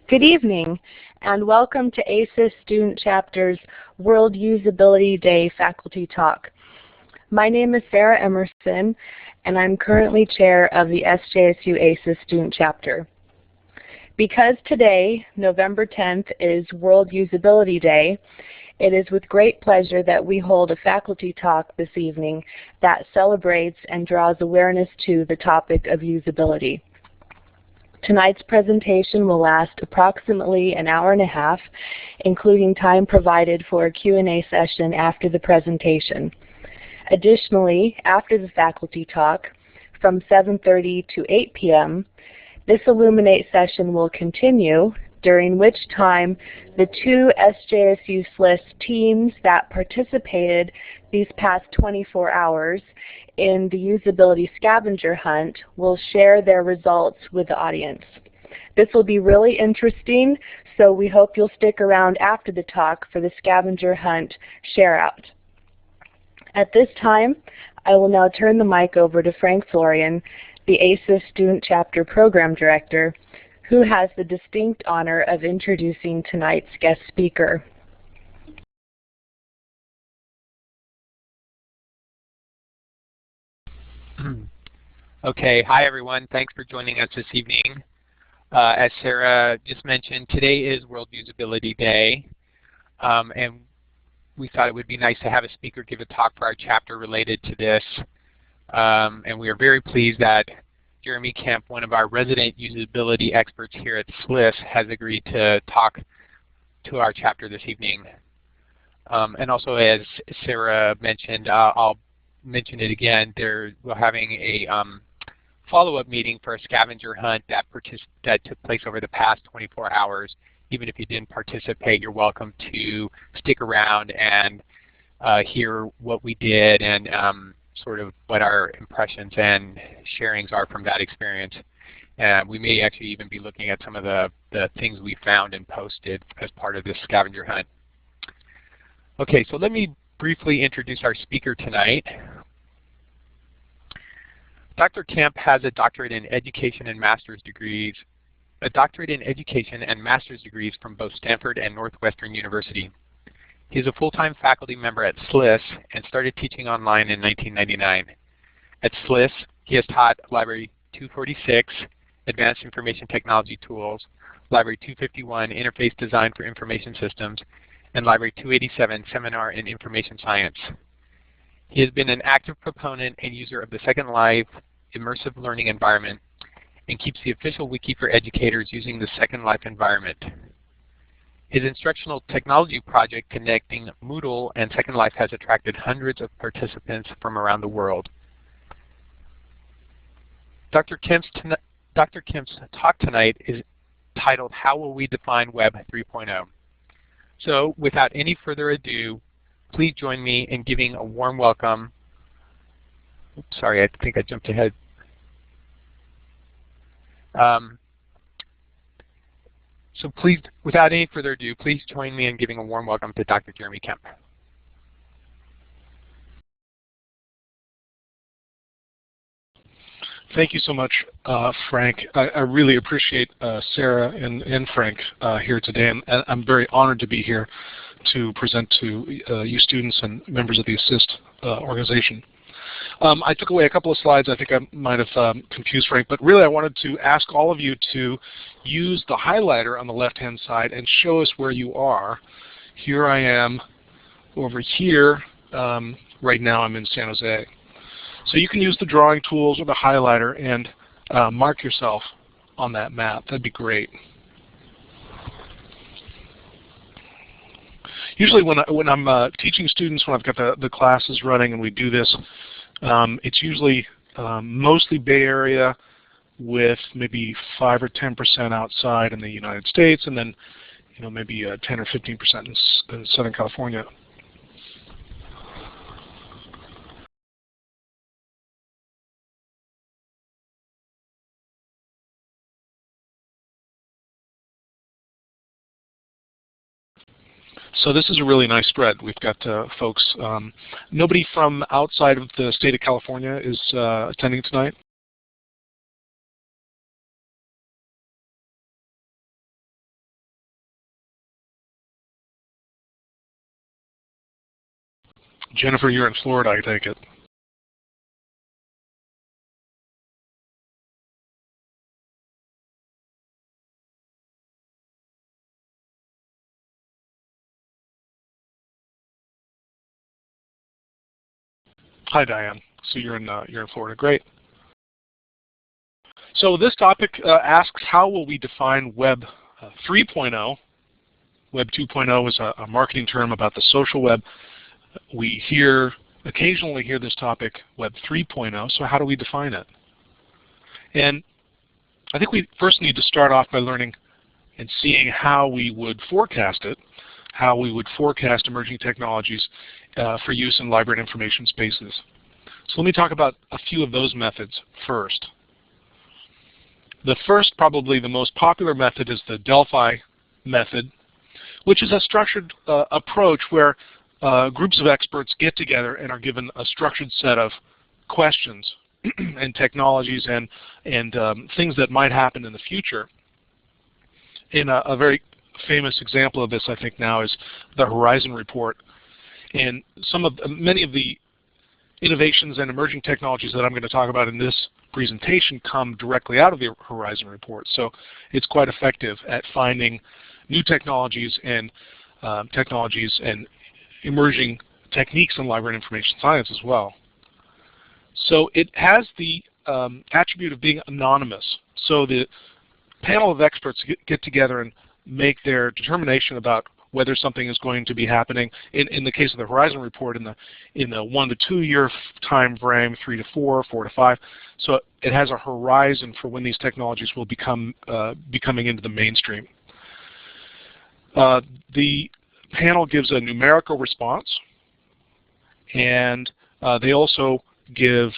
Good evening, and welcome to ASIS Student Chapter's World Usability Day Faculty Talk. My name is Sarah Emerson, and I'm currently chair of the SJSU ASIS Student Chapter. Because today, November 10th, is World Usability Day, it is with great pleasure that we hold a faculty talk this evening that celebrates and draws awareness to the topic of usability. Tonight's presentation will last approximately an hour and a half, including time provided for a Q&A session after the presentation. Additionally, after the faculty talk, from 7:30 to 8 p.m., this Illuminate session will continue, during which time the two SJSU SLOODLE teams that participated these past 24 hours in the usability scavenger hunt will share their results with the audience. This will be really interesting, so we hope you'll stick around after the talk for the scavenger hunt share out. At this time, I will now turn the mic over to Frank Florian, the ASIS Student Chapter Program Director, who has the distinct honor of introducing tonight's guest speaker. Okay, hi everyone. Thanks for joining us this evening. As Sarah just mentioned, today is World Usability Day, and we thought it would be nice to have a speaker give a talk for our chapter related to this. And we are very pleased that Jeremy Kemp, one of our resident usability experts here at SLOODLE, has agreed to talk to our chapter this evening. And also, as Sarah mentioned, I'll mention it again, we're having a follow-up meeting for a scavenger hunt that took place over the past 24 hours. Even if you didn't participate, you're welcome to stick around and hear what we did and sort of what our impressions and sharings are from that experience. We may actually even be looking at some of the things we found and posted as part of this scavenger hunt. Okay, so let me briefly introduce our speaker tonight. Dr. Kemp has a doctorate in education and master's degrees, from both Stanford and Northwestern University. He is a full-time faculty member at SLOODLE and started teaching online in 1999. At SLOODLE, he has taught Library 246, Advanced Information Technology Tools, Library 251, Interface Design for Information Systems, and Library 287, Seminar in Information Science. He has been an active proponent and user of the Second Life immersive learning environment and keeps the official wiki for educators using the Second Life environment. His instructional technology project connecting Moodle and Second Life has attracted hundreds of participants from around the world. Dr. Kemp's talk tonight is titled, How Will We Define Web 3.0? So without any further ado, please join me in giving a warm welcome. Oops, sorry, I think I jumped ahead. So please, without any further ado, please join me in giving a warm welcome to Dr. Jeremy Kemp. Thank you so much, Frank. I really appreciate Sarah and Frank here today, and I'm very honored to be here to present to you students and members of the ASIST organization. I took away a couple of slides. I think I might have confused Frank, but really I wanted to ask all of you to use the highlighter on the left-hand side and show us where you are. Here I am over here. Right now I'm in San Jose. So you can use the drawing tools or the highlighter and mark yourself on that map. That'd be great. Usually when I'm teaching students, when I've got the classes running and we do this, it's usually mostly Bay Area with maybe 5 or 10% outside in the United States, and then maybe 10 or 15% in Southern California. So this is a really nice spread. We've got folks, nobody from outside of the state of California is attending tonight? Jennifer, you're in Florida, I take it. Hi, Diane. So you're in Florida. Great. So this topic asks, how will we define Web 3.0? Web 2.0 is a marketing term about the social web. We occasionally hear this topic, Web 3.0. So how do we define it? And I think we first need to start off by learning and seeing how we would forecast it, how we would forecast emerging technologies for use in library and information spaces. So let me talk about a few of those methods first. The first, probably the most popular method, is the Delphi method, which is a structured approach where groups of experts get together and are given a structured set of questions and technologies and things that might happen in the future. And a very famous example of this, I think, now is the Horizon Report. And many of the innovations and emerging technologies that I'm going to talk about in this presentation come directly out of the Horizon Report. So it's quite effective at finding new technologies and emerging techniques in library and information science as well. So it has the attribute of being anonymous. So the panel of experts get together and make their determination about whether something is going to be happening. In the case of the Horizon Report, in the 1 to 2 year time frame, 3 to 4, 4 to 5. So it has a horizon for when these technologies will be coming into the mainstream. The panel gives a numerical response, and they also give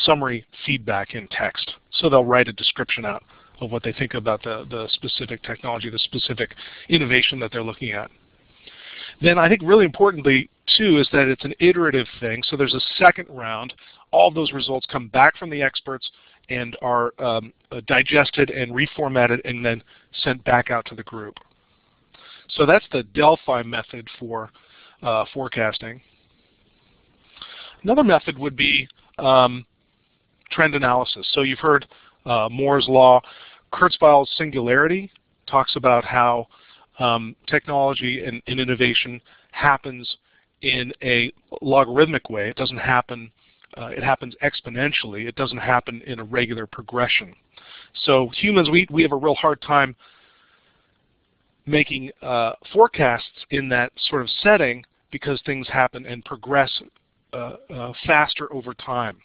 summary feedback in text. So they'll write a description out of what they think about the specific technology, the specific innovation that they're looking at. Then I think really importantly, too, is that it's an iterative thing. So there's a second round. All of those results come back from the experts and are digested and reformatted and then sent back out to the group. So that's the Delphi method for forecasting. Another method would be trend analysis. So you've heard Moore's law. Kurzweil's singularity talks about how technology and innovation happens in a logarithmic way. It doesn't happen, it happens exponentially. It doesn't happen in a regular progression. So humans, we have a real hard time making forecasts in that sort of setting because things happen and progress faster over time.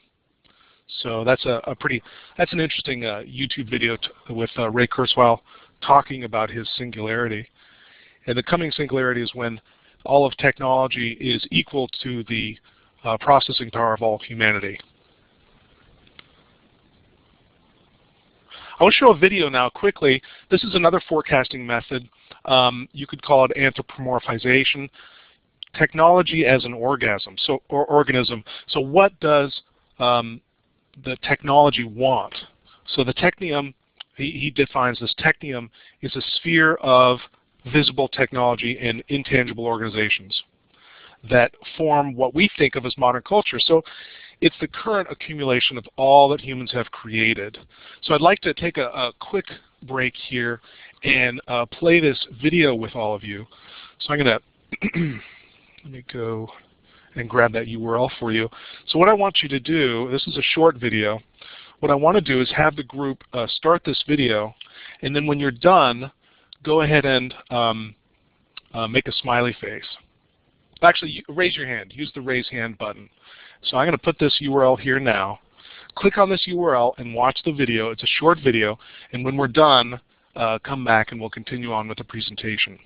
So that's that's an interesting YouTube video with Ray Kurzweil talking about his singularity. And the coming singularity is when all of technology is equal to the processing power of all humanity. I want to show a video now quickly. This is another forecasting method. You could call it anthropomorphization. Technology as an organism. So what does the technology want? So the technium, he defines this: technium is a sphere of visible technology and intangible organizations that form what we think of as modern culture. So it's the current accumulation of all that humans have created. So I'd like to take a quick break here and play this video with all of you. So I'm going to let me go and grab that URL for you. So what I want you to do, this is a short video, what I want to do is have the group start this video, and then when you're done, go ahead and make a smiley face. Actually, raise your hand. Use the raise hand button. So I'm going to put this URL here now. Click on this URL and watch the video. It's a short video, and when we're done, come back and we'll continue on with the presentation.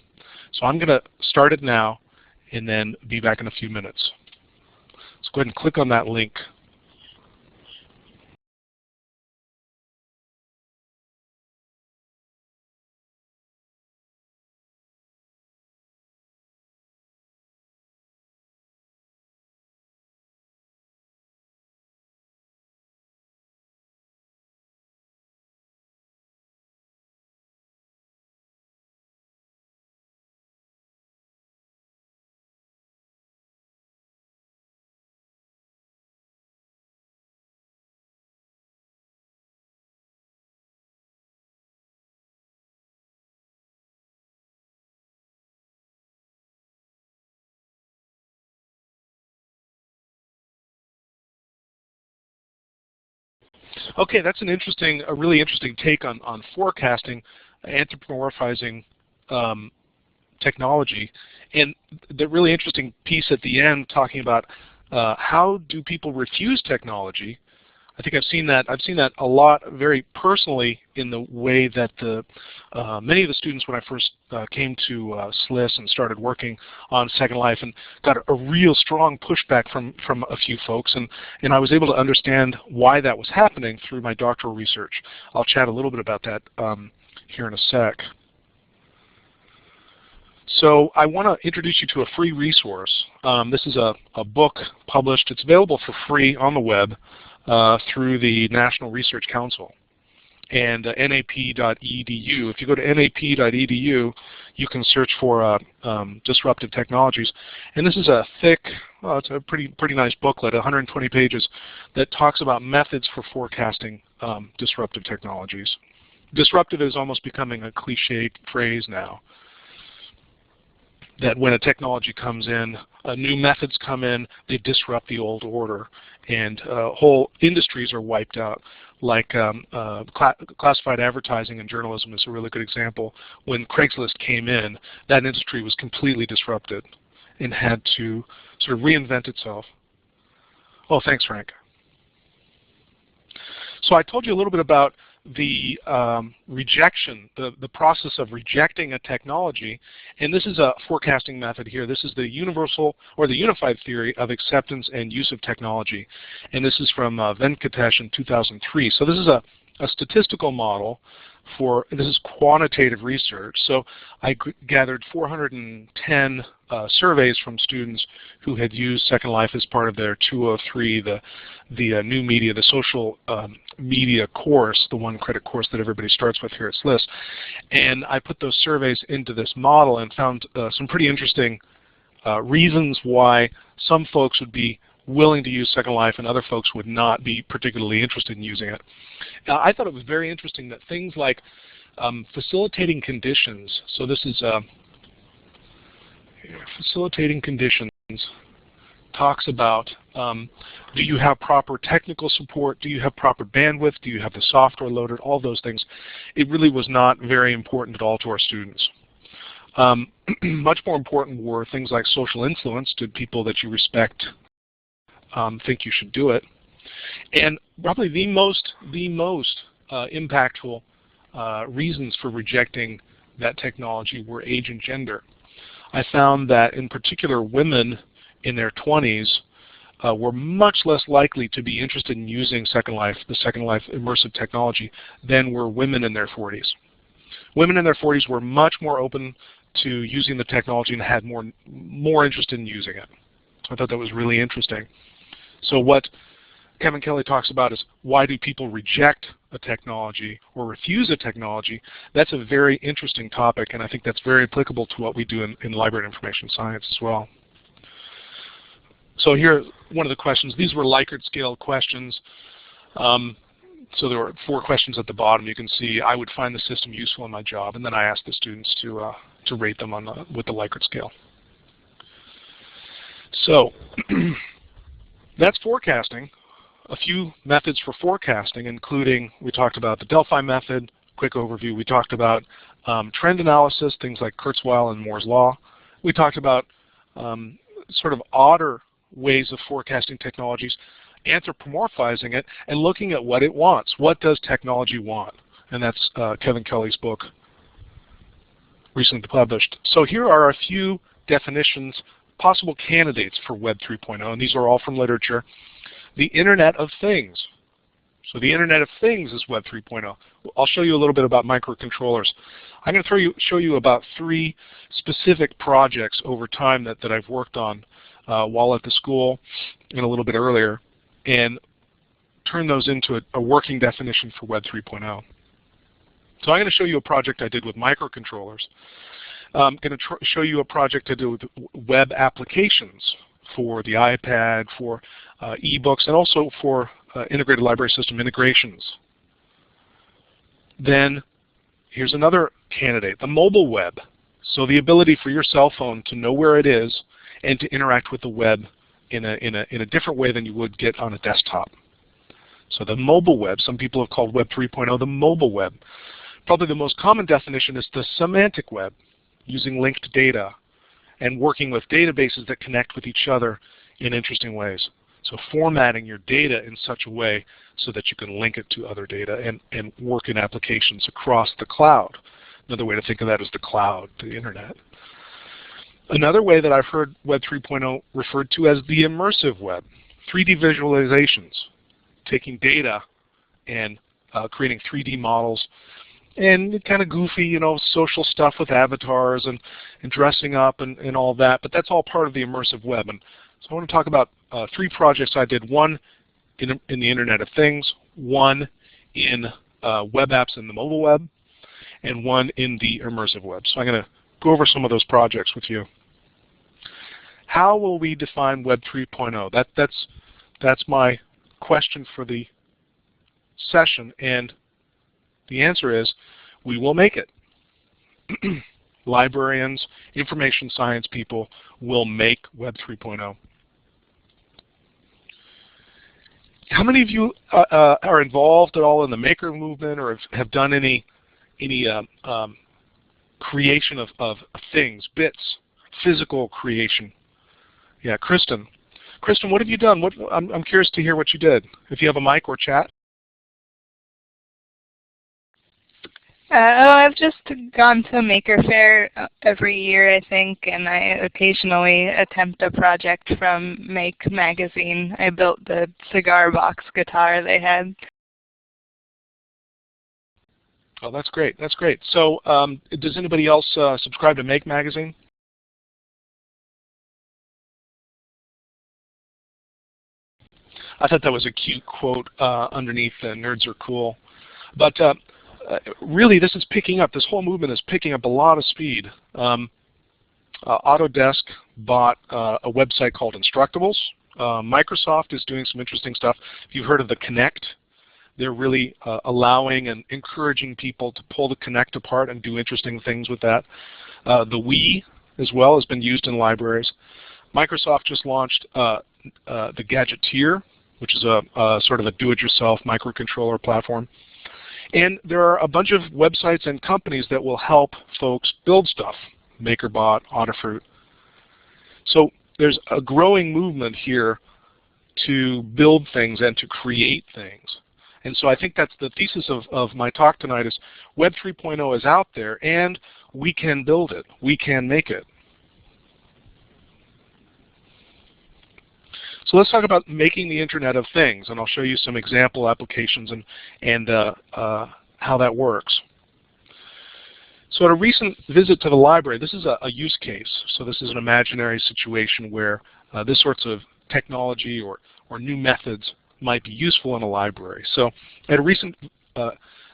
So I'm going to start it now and then be back in a few minutes. Let's go ahead and click on that link. Okay, that's a really interesting take on forecasting, anthropomorphizing technology, and the really interesting piece at the end talking about how do people refuse technology. I think I've seen that a lot very personally in the way that many of the students when I first came to SLIS and started working on Second Life and got a real strong pushback from a few folks, and I was able to understand why that was happening through my doctoral research. I'll chat a little bit about that here in a sec. So I want to introduce you to a free resource. This is a book published. It's available for free on the web through the National Research Council and nap.edu. If you go to nap.edu, you can search for disruptive technologies. And this is a thick, well, it's a pretty nice booklet, 120 pages, that talks about methods for forecasting disruptive technologies. Disruptive is almost becoming a cliched phrase now. That when a technology comes in, new methods come in, they disrupt the old order, and whole industries are wiped out. Like classified advertising and journalism is a really good example. When Craigslist came in, that industry was completely disrupted and had to sort of reinvent itself. Oh, thanks, Frank. So I told you a little bit about the rejection, the process of rejecting a technology, and this is a forecasting method here. This is the universal or the unified theory of acceptance and use of technology, and this is from Venkatesh in 2003. So this is a statistical model for, this is quantitative research. So I gathered 410 surveys from students who had used Second Life as part of their 203, the new media, the social media course, the one credit course that everybody starts with here at SLIS. And I put those surveys into this model and found some pretty interesting reasons why some folks would be willing to use Second Life and other folks would not be particularly interested in using it. I thought it was very interesting that things like facilitating conditions, so this is facilitating conditions, talks about do you have proper technical support, do you have proper bandwidth, do you have the software loaded, all those things. It really was not very important at all to our students. Much more important were things like social influence. Did people that you respect think you should do it? And probably the most impactful reasons for rejecting that technology were age and gender. I found that in particular women in their 20s were much less likely to be interested in using Second Life, the Second Life immersive technology, than were women in their 40s. Women in their 40s were much more open to using the technology and had more interest in using it. So I thought that was really interesting. So what Kevin Kelly talks about is why do people reject a technology or refuse a technology? That's a very interesting topic, and I think that's very applicable to what we do in library and information science as well. So here, one of the questions, these were Likert scale questions. So there were 4 questions at the bottom. You can see I would find the system useful in my job, and then I asked the students to rate them on with the Likert scale. So that's forecasting. A few methods for forecasting, including, we talked about the Delphi method, quick overview. We talked about trend analysis, things like Kurzweil and Moore's law. We talked about sort of odder ways of forecasting technologies, anthropomorphizing it, and looking at what it wants. What does technology want? And that's Kevin Kelly's book, recently published. So here are a few definitions, possible candidates for Web 3.0, and these are all from literature. The Internet of Things. So the Internet of Things is Web 3.0. I'll show you a little bit about microcontrollers. I'm going to show you about 3 specific projects over time that I've worked on while at the school and a little bit earlier, and turn those into a working definition for Web 3.0. So I'm going to show you a project I did with microcontrollers. I'm going to show you a project I did with web applications for the iPad, for e-books, and also for integrated library system integrations. Then here's another candidate, the mobile web. So the ability for your cell phone to know where it is and to interact with the web in a different way than you would get on a desktop. So the mobile web, some people have called Web 3.0 the mobile web. Probably the most common definition is the semantic web, using linked data and working with databases that connect with each other in interesting ways. So formatting your data in such a way so that you can link it to other data and work in applications across the cloud. Another way to think of that is the cloud, the internet. Another way that I've heard Web 3.0 referred to as the immersive web, 3D visualizations, taking data and creating 3D models and kind of goofy, you know, social stuff with avatars and dressing up and all that, but that's all part of the immersive web. And so I want to talk about 3 projects I did, one in the Internet of Things, one in web apps in the mobile web, and one in the immersive web. So I'm going to go over some of those projects with you. How will we define Web 3.0? That's my question for the session, and the answer is we will make it. Librarians, information science people will make Web 3.0. How many of you are involved at all in the maker movement or have done any creation of things, bits, physical creation? Yeah, Kristen. Kristen, what have you done? I'm curious to hear what you did. If you have a mic or chat. I've just gone to Maker Faire every year, I think, and I occasionally attempt a project from Make magazine. I built the cigar box guitar they had. Oh, that's great. That's great. So does anybody else subscribe to Make magazine? I thought that was a cute quote underneath Nerds Are Cool. But really, this is picking up. This whole movement is picking up a lot of speed. Autodesk bought a website called Instructables. Microsoft is doing some interesting stuff. If you've heard of the Kinect, they're really allowing and encouraging people to pull the Kinect apart and do interesting things with that. The Wii, as well, has been used in libraries. Microsoft just launched the Gadgeteer, which is a sort of a do-it-yourself microcontroller platform. And there are a bunch of websites and companies that will help folks build stuff. MakerBot, Adafruit. So there's a growing movement here to build things and to create things. And so I think that's the thesis of my talk tonight is Web 3.0 is out there and we can build it. We can make it. So let's talk about making the Internet of Things, and I'll show you some example applications and how that works. So at a recent visit to the library, this is a use case. So this is an imaginary situation where this sorts of technology or new methods might be useful in a library. So at a recent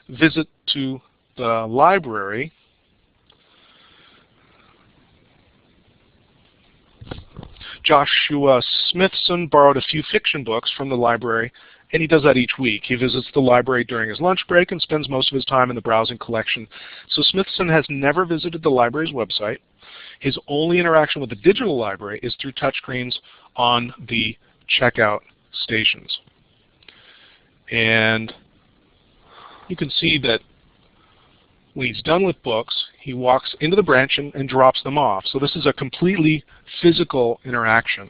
visit to the library, Joshua Smithson borrowed a few fiction books from the library, and he does that each week. He visits the library during his lunch break and spends most of his time in the browsing collection. So Smithson has never visited the library's website. His only interaction with the digital library is through touchscreens on the checkout stations. And you can see that when he's done with books, he walks into the branch and drops them off. So this is a completely physical interaction.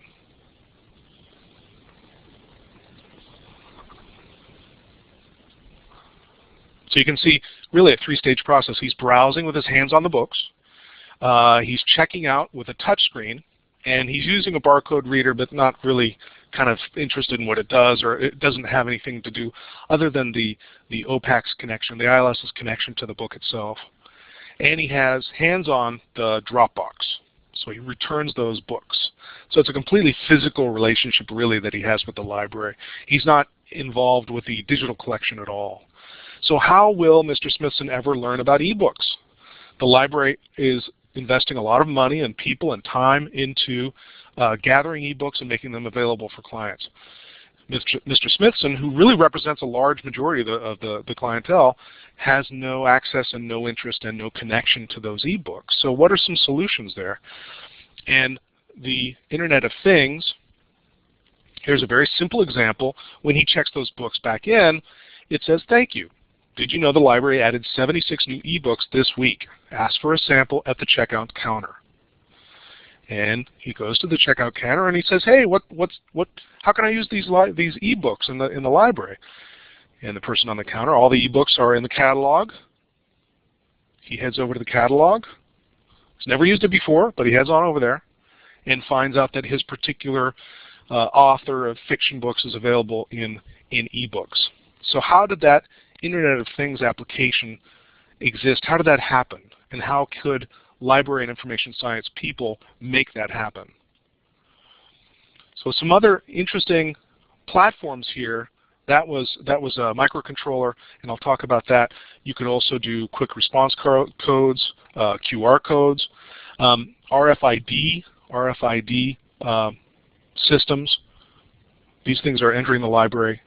So you can see really a 3-stage process. He's browsing with his hands on the books. He's checking out with a touch screen, and he's using a barcode reader but not really kind of interested in what it does, or it doesn't have anything to do other than the OPAC's connection, the ILS's connection to the book itself. And he has hands on the Dropbox. So he returns those books. So it's a completely physical relationship really that he has with the library. He's not involved with the digital collection at all. So how will Mr. Smithson ever learn about ebooks? The library is investing a lot of money and people and time into gathering ebooks and making them available for clients. Mr. Smithson, who really represents a large majority of the clientele, has no access and no interest and no connection to those ebooks. So what are some solutions there? And the Internet of Things Here's a very simple example. When he checks those books back in, it says, thank you. Did you know the library added 76 new ebooks this week? Ask for a sample at the checkout counter. And he goes to the checkout counter and he says, hey, how can I use these ebooks in the library? And the person on the counter, all the ebooks are in the catalog. He heads over to the catalog. He's never used it before, but he heads on over there and finds out that his particular author of fiction books is available in ebooks. So how did that Internet of Things application exist? How did that happen? And how could library and information science people make that happen? So some other interesting platforms here. That was a microcontroller, and I'll talk about that. You could also do quick response codes, QR codes, RFID systems. These things are entering the library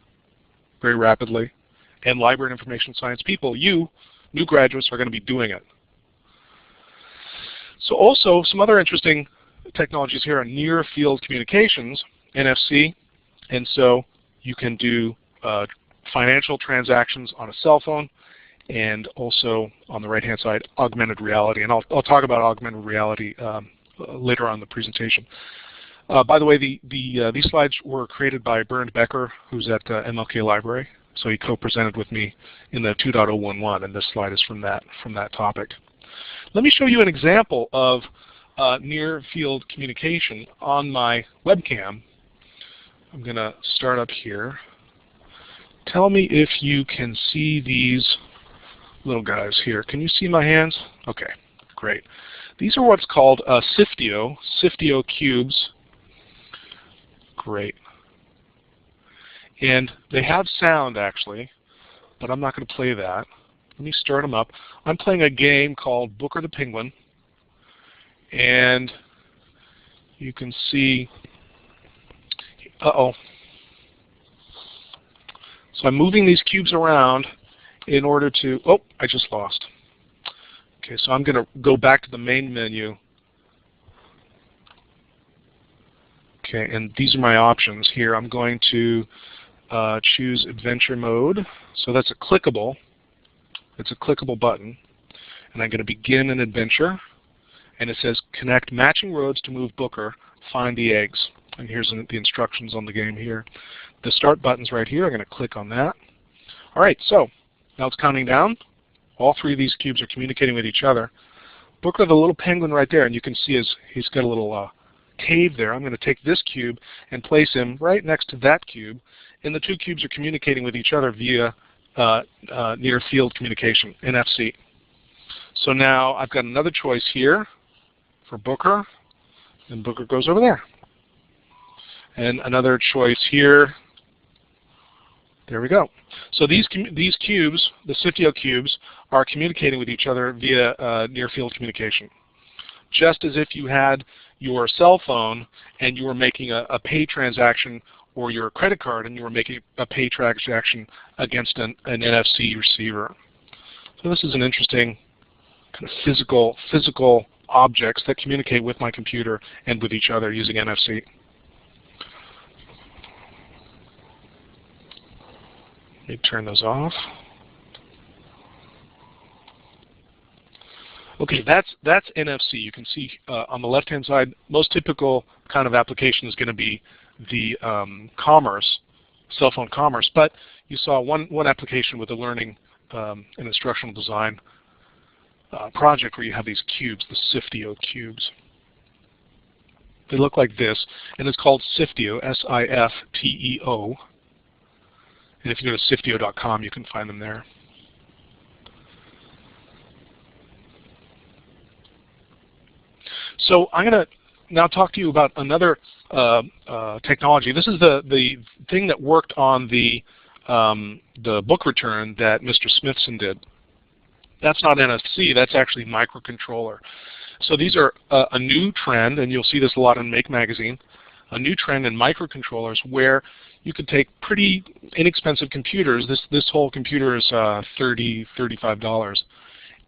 very rapidly, and library and information science people, you, new graduates, are going to be doing it. So also, some other interesting technologies here are near field communications, NFC, and so you can do financial transactions on a cell phone, and also on the right-hand side, augmented reality. And I'll talk about augmented reality later on in the presentation. By the way, these slides were created by Bernd Becker, who's at MLK Library. So he co-presented with me in the 2.011, and this slide is from that topic. Let me show you an example of near-field communication on my webcam. I'm going to start up here. Tell me if you can see these little guys here. Can you see my hands? Okay, great. These are what's called SIFTIO cubes. Great. And they have sound, actually, but I'm not going to play that. Let me start them up. I'm playing a game called Booker the Penguin, and you can see, uh-oh. So I'm moving these cubes around in order to, oh, I just lost. Okay, so I'm going to go back to the main menu. Okay, and these are my options here. I'm going to choose adventure mode. So that's a clickable. It's a clickable button. And I'm going to begin an adventure. And it says connect matching roads to move Booker, find the eggs. And here's the instructions on the game here. The start button's right here. I'm going to click on that. All right, so now it's counting down. All three of these cubes are communicating with each other. Booker, the little penguin right there, and you can see he's got a little cave there. I'm going to take this cube and place him right next to that cube, and the two cubes are communicating with each other via near field communication, NFC. So now I've got another choice here for Booker, and Booker goes over there. And another choice here. There we go. So these cubes, the SIFTIO cubes, are communicating with each other via near field communication. Just as if you had your cell phone and you were making a pay transaction, or your credit card and you were making a pay transaction against an NFC receiver. So this is an interesting kind of physical objects that communicate with my computer and with each other using NFC. Let me turn those off. Okay, that's NFC. You can see on the left-hand side, most typical kind of application is going to be the commerce, cell phone commerce. But you saw one application with a learning and instructional design project where you have these cubes, the SIFTIO cubes. They look like this, and it's called SIFTIO, S-I-F-T-E-O. And if you go to siftio.com, you can find them there. So I'm going to now talk to you about another technology. This is the thing that worked on the book return that Mr. Smithson did. That's not NFC, that's actually microcontroller. So these are a new trend, and you'll see this a lot in Make magazine, a new trend in microcontrollers where you could take pretty inexpensive computers, this whole computer is $30, $35,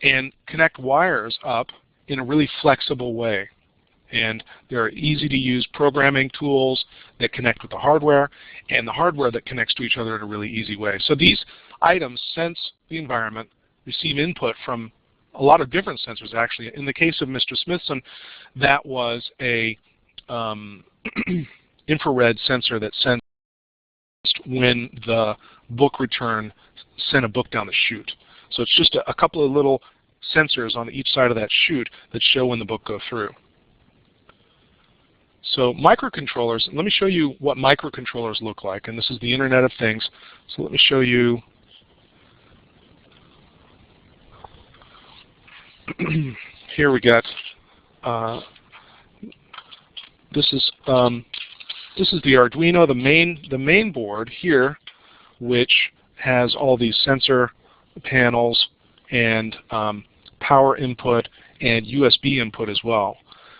and connect wires up in a really flexible way. And there are easy-to-use programming tools that connect with the hardware, and the hardware that connects to each other in a really easy way. So these items sense the environment, receive input from a lot of different sensors, actually. In the case of Mr. Smithson, that was a infrared sensor that sensed when the book return sent a book down the chute. So it's just a couple of little sensors on each side of that chute that show when the book goes through. So microcontrollers, let me show you what microcontrollers look like. And this is the Internet of Things. So let me show you. Here we got, this is the Arduino, the main board here, which has all these sensor panels and power input and USB input as well.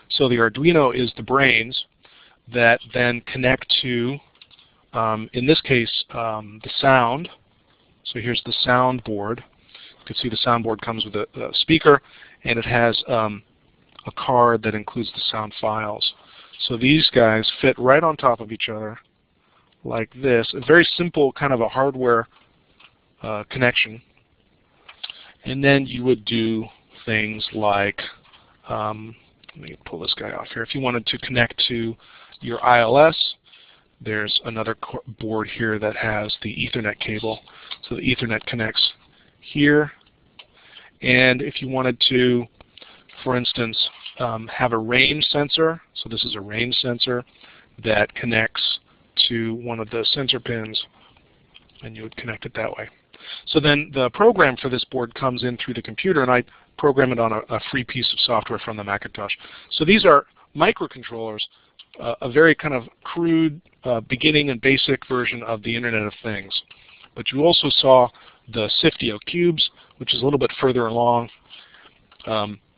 So the Arduino is the brains that then connect to, in this case, the sound. So here's the sound board. You can see the sound board comes with a speaker, and it has a card that includes the sound files. So these guys fit right on top of each other like this. A very simple kind of a hardware connection. And then you would do things like, let me pull this guy off here. If you wanted to connect to your ILS, there's another board here that has the Ethernet cable. So the Ethernet connects here. And if you wanted to, for instance, have a range sensor, so this is a range sensor that connects to one of the sensor pins, and you would connect it that way. So then the program for this board comes in through the computer, and I program it on a free piece of software from the Macintosh. So these are microcontrollers, a very kind of crude beginning and basic version of the Internet of Things. But you also saw the SIFTIO cubes, which is a little bit further along.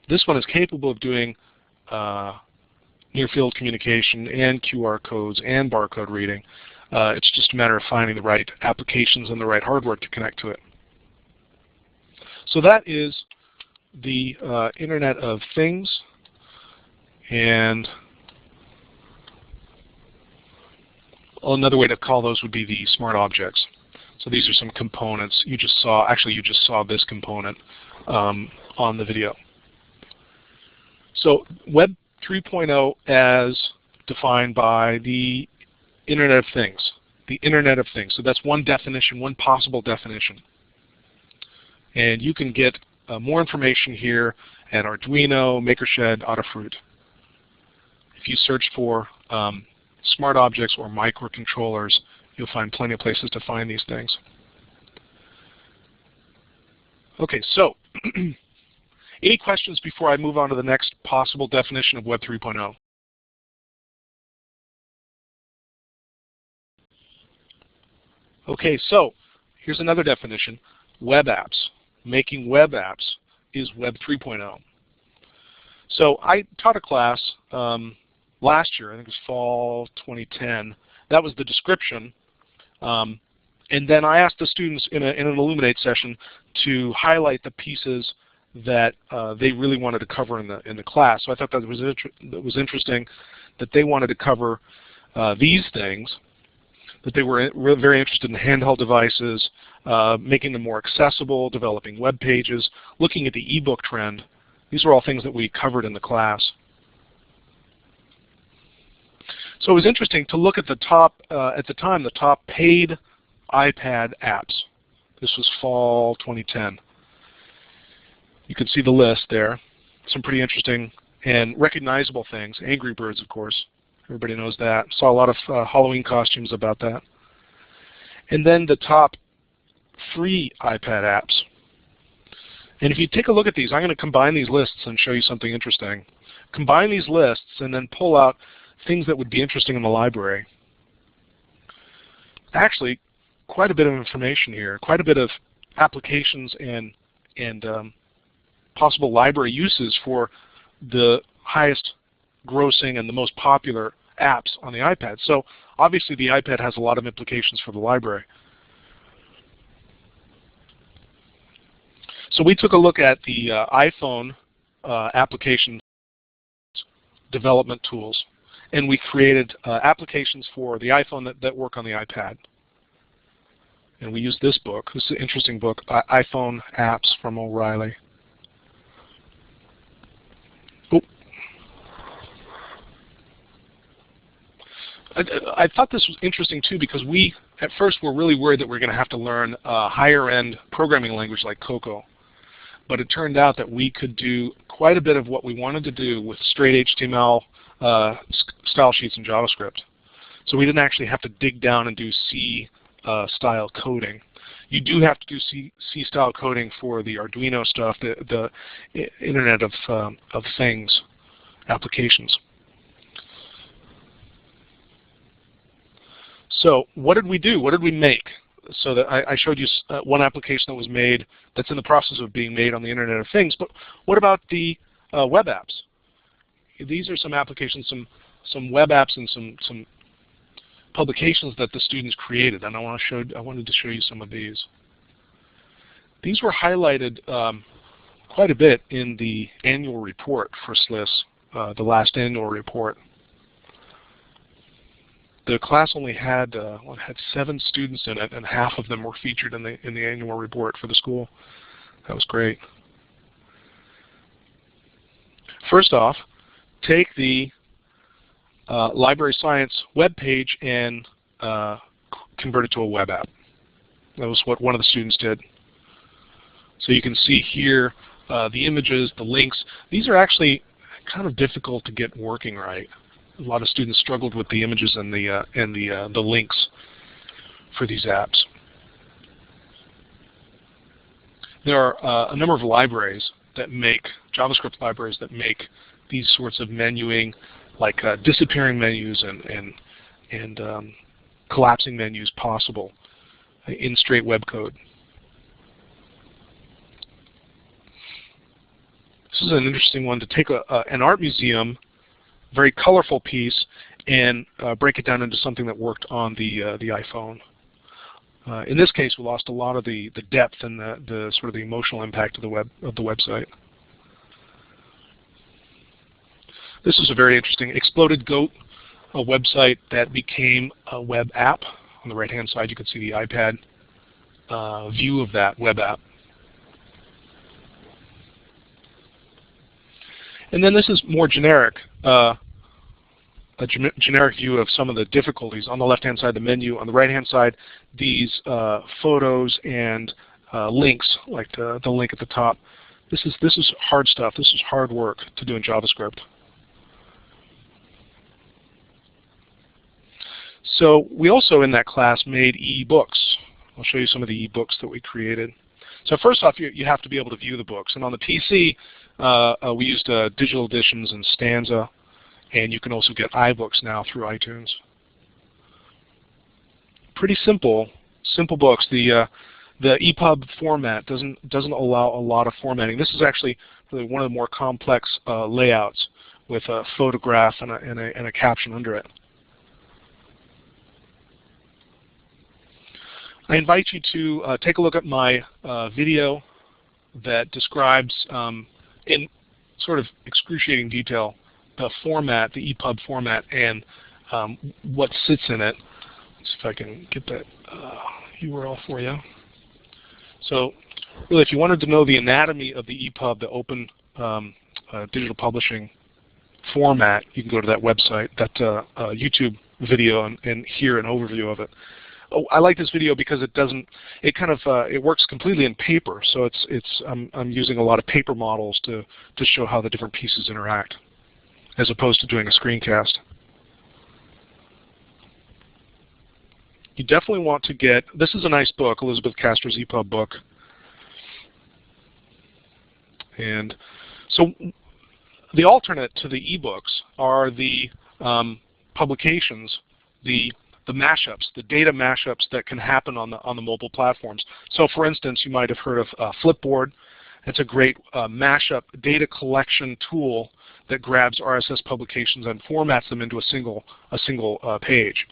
This one is capable of doing near-field communication and QR codes and barcode reading. It's just a matter of finding the right applications and the right hardware to connect to it. So that is the Internet of Things. And another way to call those would be the smart objects. So these are some components. You just saw, actually you just saw this component on the video. So Web 3.0 as defined by the Internet of Things. The Internet of Things. So that's one definition, one possible definition. And you can get more information here at Arduino, Makershed, Adafruit. If you search for smart objects or microcontrollers, you'll find plenty of places to find these things. Okay, so any questions before I move on to the next possible definition of Web 3.0? Okay, so here's another definition. Web apps. Making web apps is Web 3.0. So I taught a class last year, I think it was fall 2010. That was the description. And then I asked the students in an Illuminate session to highlight the pieces that they really wanted to cover in the class. So I thought that was interesting that they wanted to cover these things, that they were very interested in handheld devices, making them more accessible, developing web pages, looking at the ebook trend. These are all things that we covered in the class. So it was interesting to look at the top, at the time, the top paid iPad apps. This was fall 2010. You can see the list there. Some pretty interesting and recognizable things. Angry Birds, of course. Everybody knows that. Saw a lot of Halloween costumes about that. And then the top free iPad apps. And if you take a look at these, I'm going to combine these lists and show you something interesting. Combine these lists and then pull out things that would be interesting in the library. Actually, quite a bit of information here, quite a bit of applications and possible library uses for the highest grossing and the most popular apps on the iPad. So obviously the iPad has a lot of implications for the library. So we took a look at the iPhone applications development tools. And we created applications for the iPhone that work on the iPad. And we used this book. This is an interesting book, iPhone Apps from O'Reilly. Oh. I thought this was interesting too because we, at first, were really worried that we're going to have to learn a higher-end programming language like Cocoa. But it turned out that we could do quite a bit of what we wanted to do with straight HTML style sheets in JavaScript. So we didn't actually have to dig down and do C style coding. You do have to do C style coding for the Arduino stuff, the Internet of Things applications. So what did we do? What did we make? So that I showed you one application that was made, that's in the process of being made on the Internet of Things. But what about the web apps? These are some applications, some web apps, and some publications that the students created, and I wanted to show you some of these. These were highlighted quite a bit in the annual report for SLIS, the last annual report. The class only had had 7 students in it, and half of them were featured in the annual report for the school. That was great. First off, take the library science web page and convert it to a web app. That was what one of the students did. So you can see here the images, the links. These are actually kind of difficult to get working right. A lot of students struggled with the images and the links for these apps. There are a number of libraries that make, JavaScript libraries that make these sorts of menuing, like disappearing menus and collapsing menus possible in straight web code. This is an interesting one to take an art museum, very colorful piece, and break it down into something that worked on the iPhone. In this case, we lost a lot of the depth and the sort of the emotional impact of the website. This is a very interesting Exploded Goat, a website that became a web app. On the right-hand side, you can see the iPad view of that web app. And then this is more generic, a generic view of some of the difficulties. On the left-hand side, the menu. On the right-hand side, these photos and links, like the link at the top. This is hard stuff. This is hard work to do in JavaScript. So we also in that class made e-books. I'll show you some of the e-books that we created. So first off, you have to be able to view the books. And on the PC, we used digital editions and Stanza, and you can also get iBooks now through iTunes. Pretty simple books. The EPUB format doesn't allow a lot of formatting. This is actually really one of the more complex layouts with a photograph and a caption under it. I invite you to take a look at my video that describes in sort of excruciating detail the format, the EPUB format, and what sits in it. Let's see if I can get that URL for you. So really, if you wanted to know the anatomy of the EPUB, the open digital publishing format, you can go to that website, that YouTube video, and hear an overview of it. Oh, I like this video because it works completely in paper. So I'm using a lot of paper models to show how the different pieces interact, as opposed to doing a screencast. You definitely want to get, this is a nice book, Elizabeth Castor's EPUB book. And so the alternate to the ebooks are the publications, the mashups, the data mashups that can happen on the mobile platforms. So for instance, you might have heard of Flipboard. It's a great mashup data collection tool that grabs RSS publications and formats them into a single page.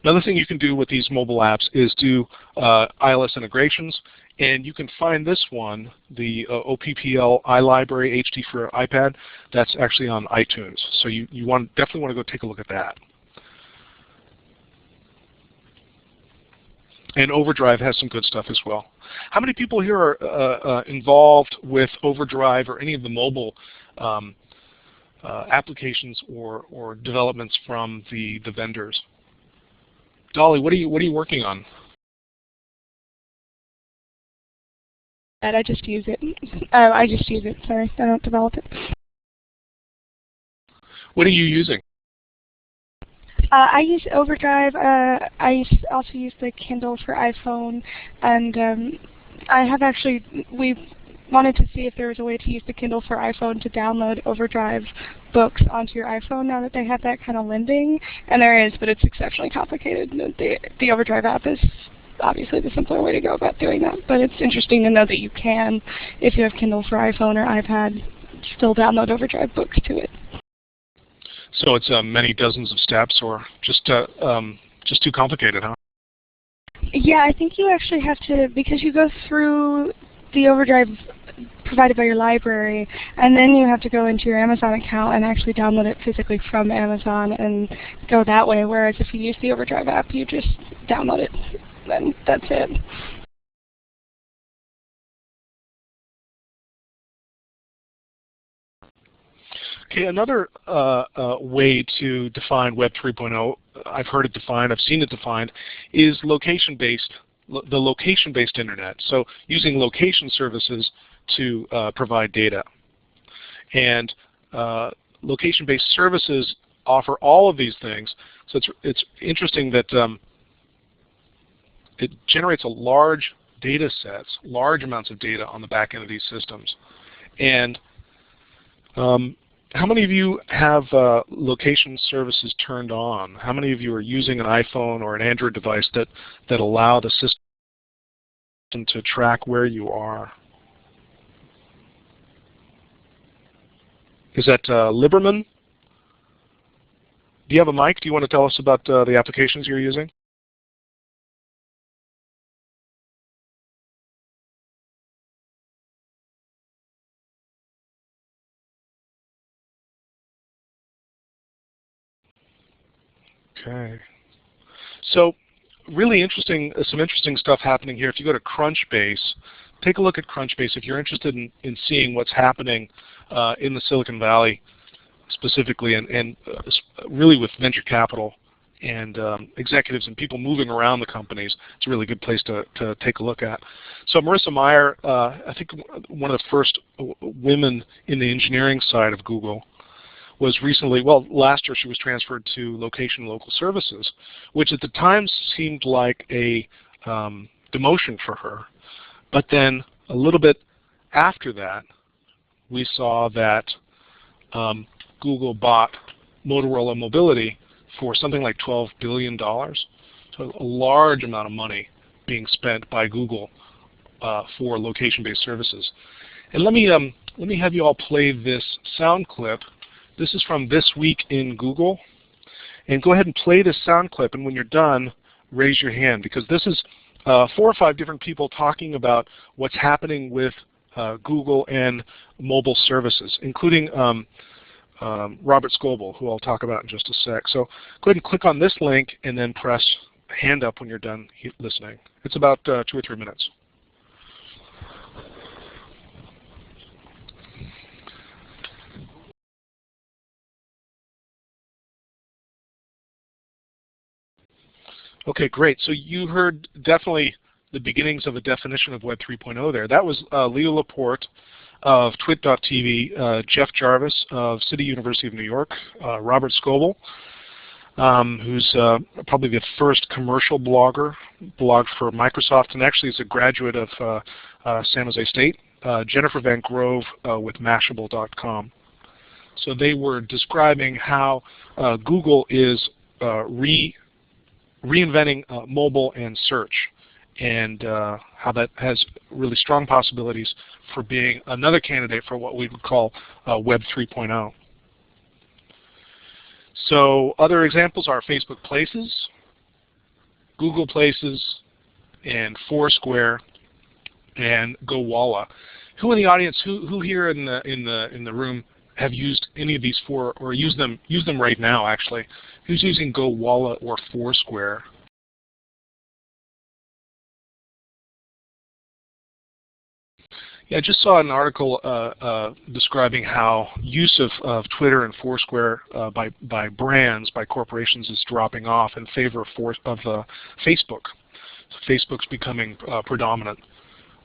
Another thing you can do with these mobile apps is do iOS integrations, And you can find this one, the OPPL iLibrary HD for iPad. That's actually on iTunes. So you definitely want to go take a look at that. And Overdrive has some good stuff as well. How many people here are involved with Overdrive or any of the mobile applications or developments from the vendors? Dolly, what are you working on? I just use it. I just use it. Sorry, I don't develop it. What are you using? I use Overdrive. I also use the Kindle for iPhone, and I have actually, we wanted to see if there was a way to use the Kindle for iPhone to download Overdrive books onto your iPhone now that they have that kind of lending, and there is, but it's exceptionally complicated. The Overdrive app is obviously the simpler way to go about doing that, but it's interesting to know that you can, if you have Kindle for iPhone or iPad, still download Overdrive books to it. So it's many dozens of steps, or just too complicated, huh? Yeah, I think you actually have to, because you go through the Overdrive provided by your library, and then you have to go into your Amazon account and actually download it physically from Amazon and go that way, whereas if you use the Overdrive app, you just download it, and that's it. Okay, another way to define Web 3.0, I've heard it defined, I've seen it defined, is location-based, the location-based internet. So using location services to provide data. And location-based services offer all of these things. So it's interesting that it generates a large data sets, large amounts of data on the back end of these systems. And how many of you have location services turned on? How many of you are using an iPhone or an Android device that allow the system to track where you are? Is that Liberman? Do you have a mic? Do you want to tell us about the applications you're using? Okay. So really interesting, some interesting stuff happening here. If you go to Crunchbase, take a look at Crunchbase if you're interested in seeing what's happening in the Silicon Valley specifically, and really with venture capital and executives and people moving around the companies. It's a really good place to take a look at. So Marissa Mayer, I think one of the first women in the engineering side of Google, was recently, well, last year she was transferred to Location Local Services, which at the time seemed like a demotion for her. But then a little bit after that, we saw that Google bought Motorola Mobility for something like $12 billion. So a large amount of money being spent by Google for location-based services. And let me have you all play this sound clip. This is from This Week in Google. And go ahead and play this sound clip, and when you're done, raise your hand, because this is 4 or 5 different people talking about what's happening with Google and mobile services, including Robert Scoble, who I'll talk about in just a sec. So go ahead and click on this link and then press hand up when you're done listening. It's about 2 or 3 minutes. Okay, great. So you heard definitely the beginnings of a definition of Web 3.0 there. That was Leo Laporte of Twit.tv, Jeff Jarvis of City University of New York, Robert Scoble, who's probably the first commercial blogger, blogged for Microsoft, and actually is a graduate of San Jose State, Jennifer Van Grove with Mashable.com. So they were describing how Google is reinventing mobile and search, and how that has really strong possibilities for being another candidate for what we would call Web 3.0. So other examples are Facebook Places, Google Places, and Foursquare. and GoWalla. Who in the audience, who here in the room have used any of these four, or use them right now actually? Who's using GoWalla or Foursquare? Yeah, I just saw an article describing how use of Twitter and Foursquare by brands, by corporations, is dropping off in favor of Facebook. So Facebook's becoming predominant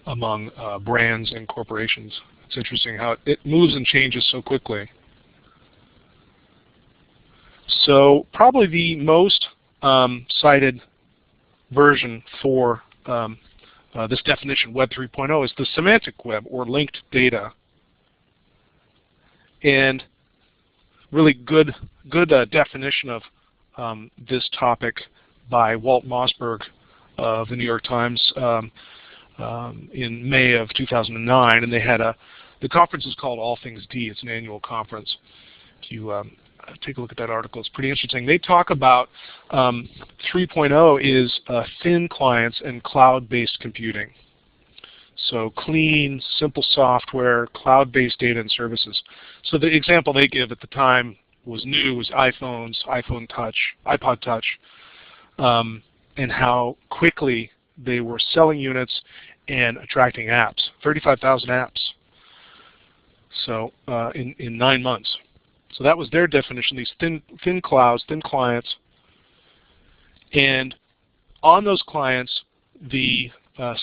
among brands and corporations. It's interesting how it moves and changes so quickly. So probably the most cited version for this definition, Web 3.0, is the semantic web, or linked data. And really good definition of this topic by Walt Mossberg of the New York Times in May of 2009, and they had the conference is called All Things D. It's an annual conference. If you take a look at that article, it's pretty interesting. They talk about 3.0 is thin clients and cloud-based computing. So clean, simple software, cloud-based data and services. So the example they give at the time was iPhones, iPod Touch, and how quickly they were selling units and attracting apps, 35,000 apps. So in 9 months. So that was their definition, these thin clouds, thin clients. And on those clients, the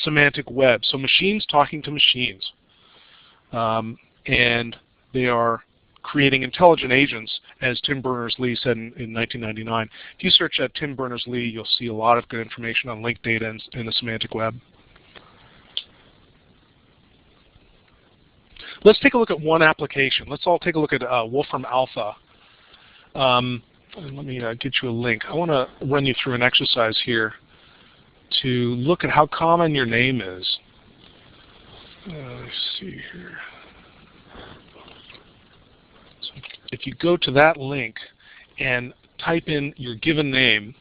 semantic web, so machines talking to machines. And they are creating intelligent agents, as Tim Berners-Lee said in 1999. If you search at Tim Berners-Lee, you'll see a lot of good information on linked data in the semantic web. Let's take a look at one application. Let's all take a look at Wolfram Alpha. Let me get you a link. I want to run you through an exercise here to look at how common your name is. Let's see here. So if you go to that link and type in your given name,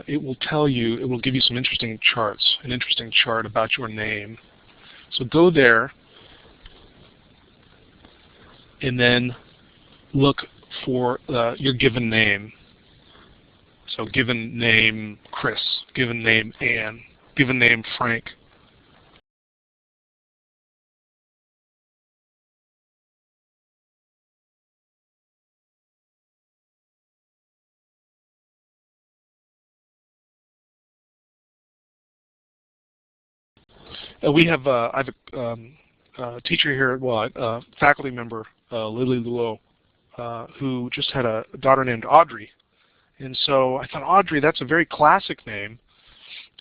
it will give you some interesting charts, an interesting chart about your name. So go there and then look for your given name. So given name Chris, given name Ann, given name Frank. I have a teacher here, well, a faculty member, Lily Luo, who just had a daughter named Audrey. And so I thought, Audrey, that's a very classic name.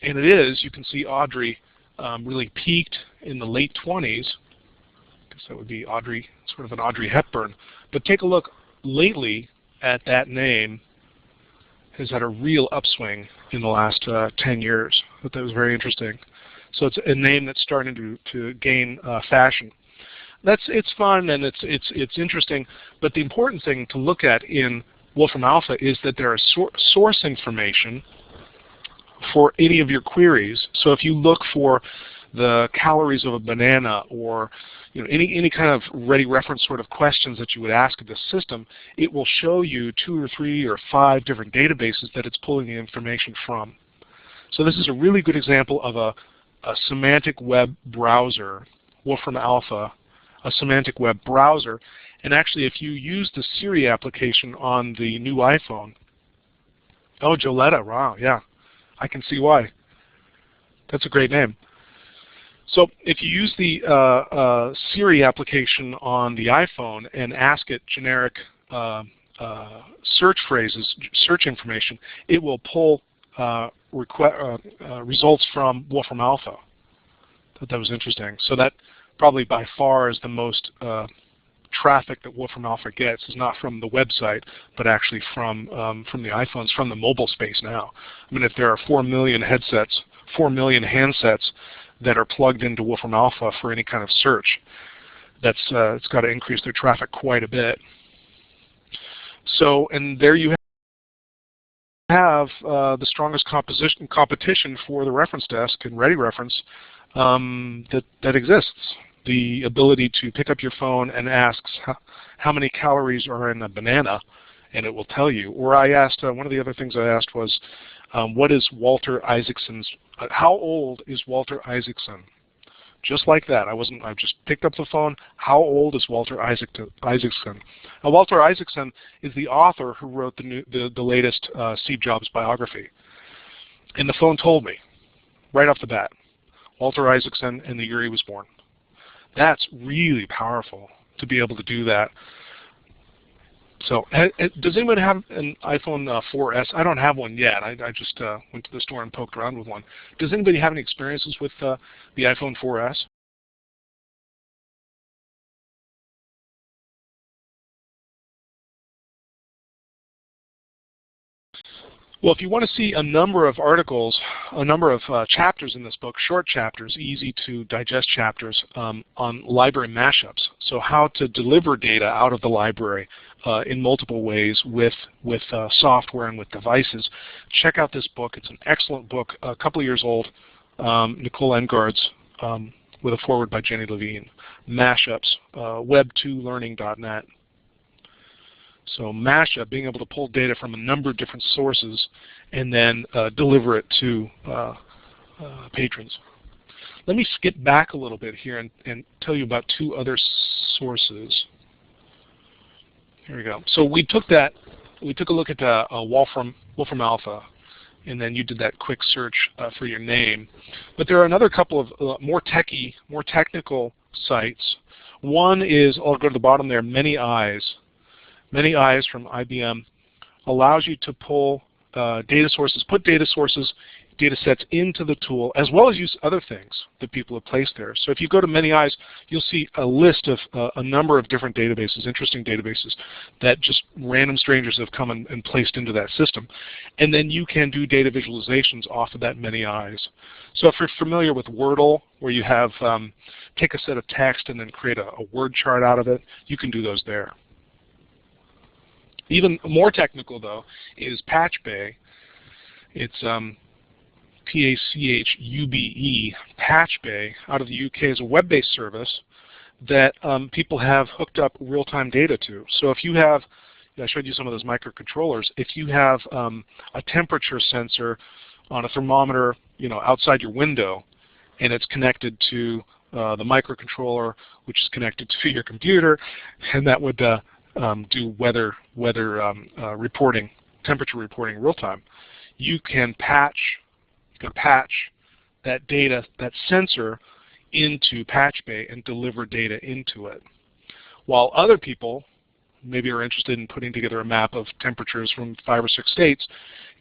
And it is. You can see Audrey really peaked in the late 20s. I guess that would be Audrey, sort of an Audrey Hepburn. But take a look lately at that name. Has had a real upswing in the last 10 years. I thought that was very interesting. So it's a name that's starting to gain fashion. It's fun and it's interesting, but the important thing to look at in Wolfram Alpha is that there is source information for any of your queries. So if you look for the calories of a banana, or any kind of ready reference sort of questions that you would ask of the system, it will show you 2 or 3 or 5 different databases that it's pulling the information from. So this is a really good example of a semantic web browser, Wolfram Alpha, a semantic web browser. And actually, if you use the Siri application on the new iPhone, oh, Joletta, wow, yeah, I can see why. That's a great name. So if you use the Siri application on the iPhone and ask it generic search phrases, search information, it will pull results from Wolfram Alpha. I thought that was interesting. So that probably by far is the most traffic that Wolfram Alpha gets, is not from the website, but actually from the iPhones, from the mobile space now. I mean, if there are 4 million headsets, 4 million handsets that are plugged into Wolfram Alpha for any kind of search, it's got to increase their traffic quite a bit. So, and there you have the strongest competition for the reference desk and ready reference that exists. The ability to pick up your phone and ask how many calories are in a banana, and it will tell you. Or I asked, one of the other things I asked was, what is Walter Isaacson's, how old is Walter Isaacson? Just like that. I just picked up the phone. How old is Walter Isaacson? Now, Walter Isaacson is the author who wrote the latest Steve Jobs biography. And the phone told me, right off the bat, Walter Isaacson and the year he was born. That's really powerful to be able to do that. So does anybody have an iPhone 4S? I don't have one yet. I just went to the store and poked around with one. Does anybody have any experiences with the iPhone 4S? Well, if you want to see a number of articles, a number of chapters in this book, short chapters, easy to digest chapters on library mashups. So how to deliver data out of the library in multiple ways with software and with devices. Check out this book. It's an excellent book, a couple of years old. Nicole Engard's with a foreword by Jenny Levine. Mashups, web2learning.net. So mashup, being able to pull data from a number of different sources and then deliver it to patrons. Let me skip back a little bit here and tell you about two other sources. Here we go. So we took a look at Wolfram Alpha, and then you did that quick search for your name. But there are another couple of more technical sites. One is, I'll go to the bottom there, Many Eyes. Many Eyes from IBM allows you to pull data sources, put data sources, data sets into the tool, as well as use other things that people have placed there. So if you go to Many Eyes, you'll see a list of a number of different databases, interesting databases, that just random strangers have come and placed into that system. And then you can do data visualizations off of that Many Eyes. So if you're familiar with Wordle, where you have take a set of text and then create a word chart out of it, you can do those there. Even more technical, though, is Patchbay. It's P-A-C-H-U-B-E. Patchbay out of the UK is a web-based service that people have hooked up real-time data to. So if you have, I showed you some of those microcontrollers, if you have a temperature sensor on a thermometer, outside your window, and it's connected to the microcontroller, which is connected to your computer, and that would do weather reporting, temperature reporting real time. You can patch that data, that sensor, into Patchbay and deliver data into it. While other people maybe are interested in putting together a map of temperatures from 5 or 6 states,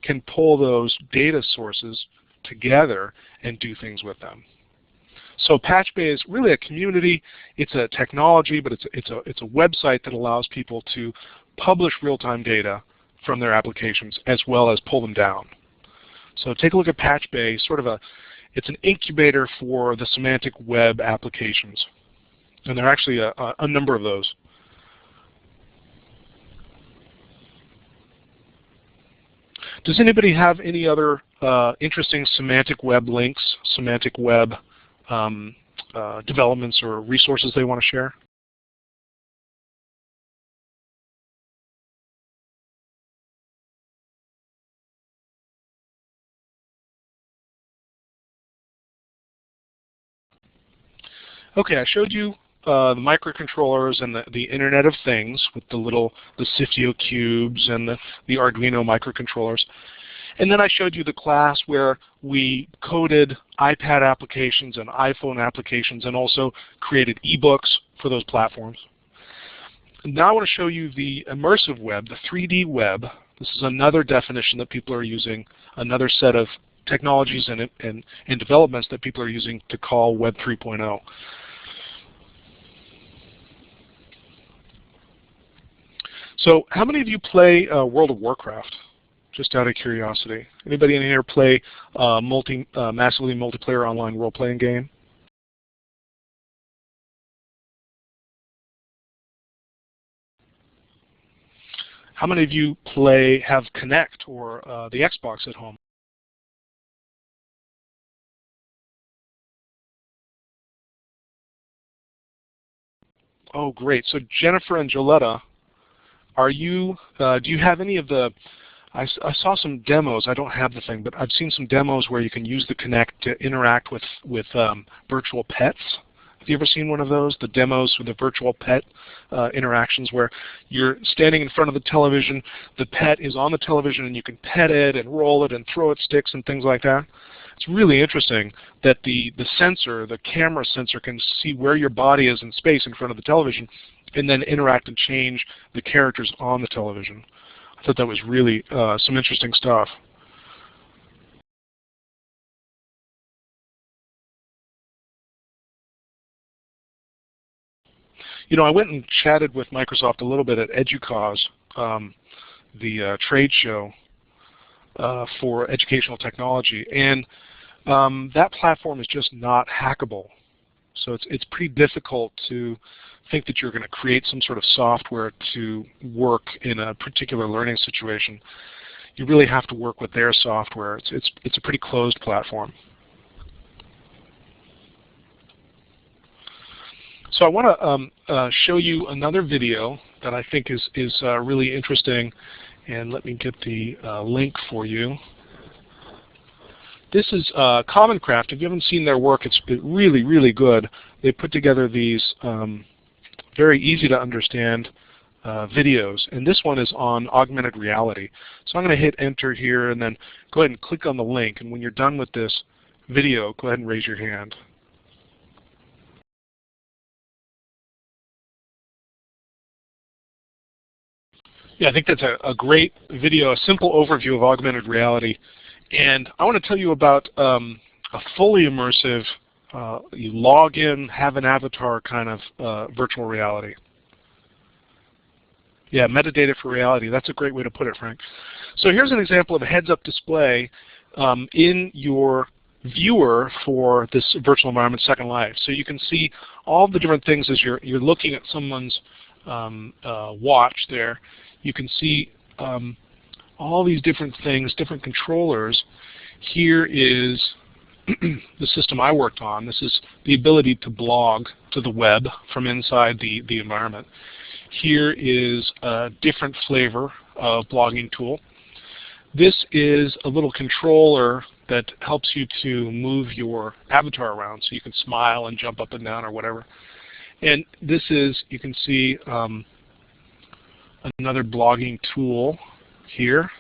can pull those data sources together and do things with them. So Patchbay is really a community. It's a technology, but it's a website that allows people to publish real-time data from their applications as well as pull them down. So take a look at Patchbay. It's an incubator for the semantic web applications, and there are actually a number of those. Does anybody have any other interesting semantic web links, semantic web developments or resources they want to share? Okay, I showed you the microcontrollers and the Internet of Things with the CIFTIO cubes and the Arduino microcontrollers. And then I showed you the class where we coded iPad applications and iPhone applications and also created ebooks for those platforms. Now I want to show you the immersive web, the 3D web. This is another definition that people are using, another set of technologies and developments that people are using to call Web 3.0. So how many of you play World of Warcraft? Just out of curiosity. Anybody in here play massively multiplayer online role-playing game? How many of you have Kinect or the Xbox at home? Oh, great. So Jennifer and Joletta, are you? Do you have any of the? I saw some demos. I don't have the thing, but I've seen some demos where you can use the Kinect to interact with virtual pets. Have you ever seen one of those? The demos with the virtual pet interactions where you're standing in front of the television, the pet is on the television, and you can pet it and roll it and throw it sticks and things like that. It's really interesting that the sensor, the camera sensor, can see where your body is in space in front of the television and then interact and change the characters on the television. I thought that was really some interesting stuff. You know, I went and chatted with Microsoft a little bit at EDUCAUSE, the trade show for educational technology, and that platform is just not hackable. So it's pretty difficult to think that you're going to create some sort of software to work in a particular learning situation. You really have to work with their software. It's a pretty closed platform. So I want to show you another video that I think is really interesting, and let me get the link for you. This is Common Craft. If you haven't seen their work, it's really, really good. They put together these very easy to understand videos, and this one is on augmented reality. So I'm going to hit enter here and then go ahead and click on the link, and when you're done with this video, go ahead and raise your hand. Yeah, I think that's a great video, a simple overview of augmented reality. And I want to tell you about a fully immersive, you log in, have an avatar kind of virtual reality. Yeah, metadata for reality. That's a great way to put it, Frank. So here's an example of a heads-up display in your viewer for this virtual environment, Second Life. So you can see all the different things as you're looking at someone's watch there. You can see all these different things, different controllers. Here is the system I worked on. This is the ability to blog to the web from inside the environment. Here is a different flavor of blogging tool. This is a little controller that helps you to move your avatar around so you can smile and jump up and down or whatever. And this is, you can see, another blogging tool here.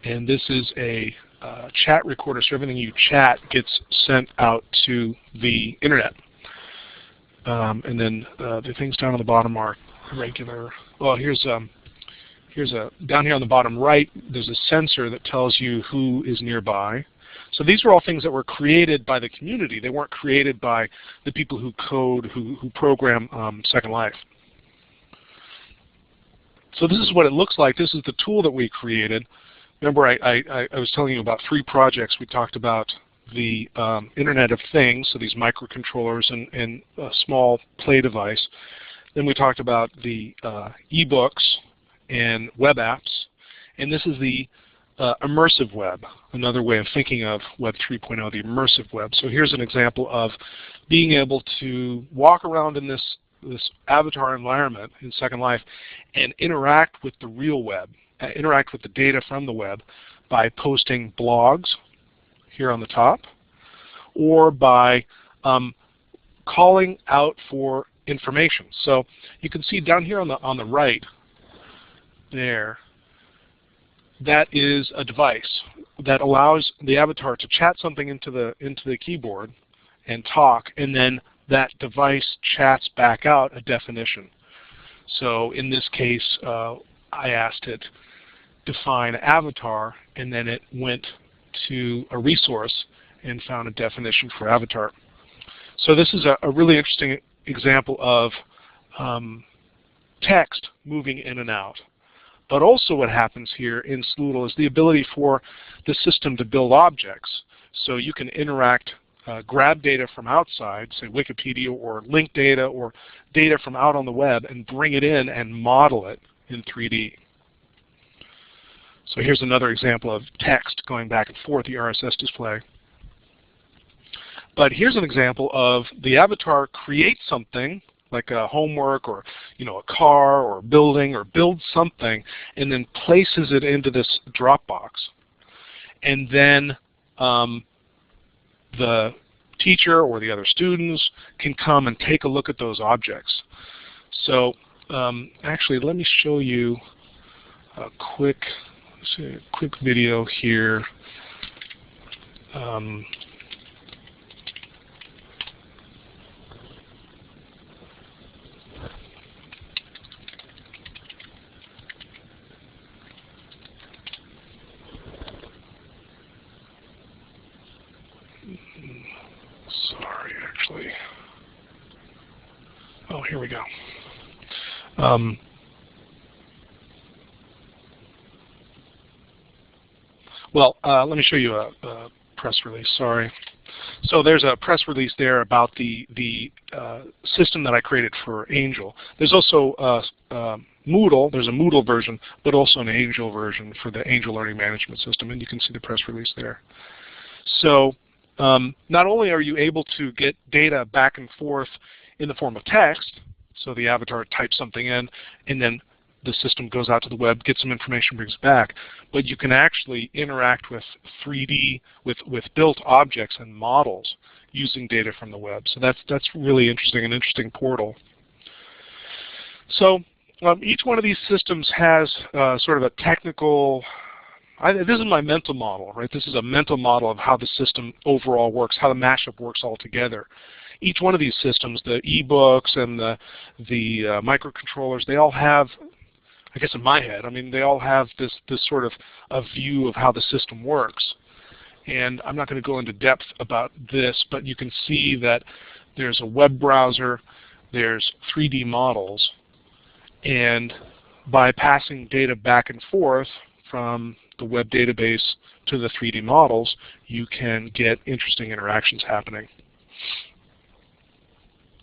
And this is a chat recorder, so everything you chat gets sent out to the internet. And then the things down on the bottom are regular. Well, here's down here on the bottom right, there's a sensor that tells you who is nearby. So these are all things that were created by the community. They weren't created by the people who code, who program Second Life. So this is what it looks like. This is the tool that we created. Remember, I was telling you about 3 projects. We talked about the Internet of Things, so these microcontrollers and a small play device. Then we talked about the e-books and web apps. And this is the Immersive Web, another way of thinking of Web 3.0, the Immersive Web. So here's an example of being able to walk around in this avatar environment in Second Life and interact with the real web, interact with the data from the web by posting blogs here on the top, or by calling out for information. So you can see down here on the right there, that is a device that allows the avatar to chat something into the keyboard and talk, and then that device chats back out a definition. So in this case, I asked it define avatar, and then it went to a resource and found a definition for avatar. So this is a really interesting example of text moving in and out. But also what happens here in SLOODLE is the ability for the system to build objects. So you can interact, grab data from outside, say Wikipedia, or link data, or data from out on the web, and bring it in and model it in 3D. So here's another example of text going back and forth, the RSS display. But here's an example of the avatar creates something like a homework or a car or a building, or builds something and then places it into this Dropbox. And then the teacher or the other students can come and take a look at those objects. So actually, let me show you a quick video here. Sorry, actually. Oh, here we go. Let me show you a press release. Sorry. So there's a press release there about the system that I created for Angel. There's also Moodle. There's a Moodle version, but also an Angel version for the Angel Learning Management System, and you can see the press release there. So not only are you able to get data back and forth in the form of text, so the avatar types something in, and then the system goes out to the web, gets some information, brings it back, but you can actually interact with 3D, with built objects and models using data from the web. So that's really interesting, an interesting portal. So each one of these systems has sort of a technical, this is my mental model, right? This is a mental model of how the system overall works, how the mashup works all together. Each one of these systems, the e-books and the microcontrollers, they all have, I guess in my head, I mean, they all have this sort of a view of how the system works. And I'm not going to go into depth about this, but you can see that there's a web browser, there's 3D models, and by passing data back and forth from the web database to the 3D models, you can get interesting interactions happening.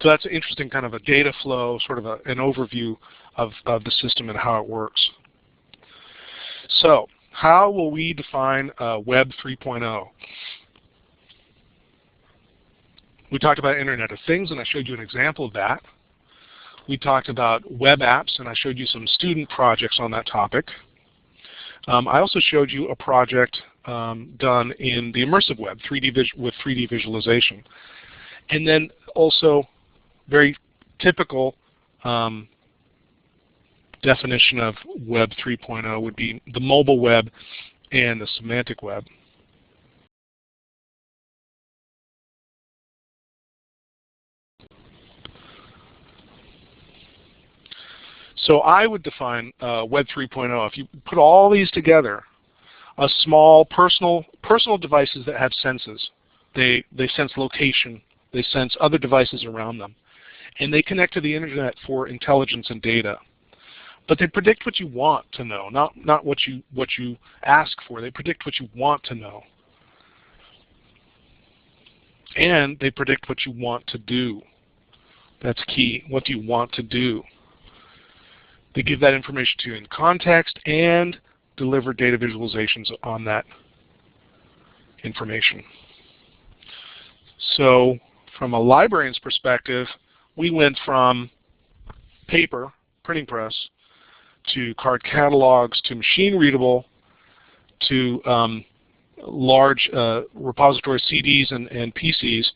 So that's an interesting kind of a data flow, sort of an overview of the system and how it works. So how will we define Web 3.0? We talked about Internet of Things, and I showed you an example of that. We talked about web apps, and I showed you some student projects on that topic. I also showed you a project done in the Immersive Web, with 3D visualization. And then also, very typical definition of Web 3.0 would be the mobile web and the semantic web. So I would define Web 3.0, if you put all these together, a small personal devices that have senses. They sense location, they sense other devices around them, and they connect to the internet for intelligence and data. But they predict what you want to know, not what you ask for. They predict what you want to know. And they predict what you want to do. That's key. What do you want to do? They give that information to you in context and deliver data visualizations on that information. So from a librarian's perspective, we went from paper, printing press, to card catalogs, to machine readable, to large repository CDs and PCs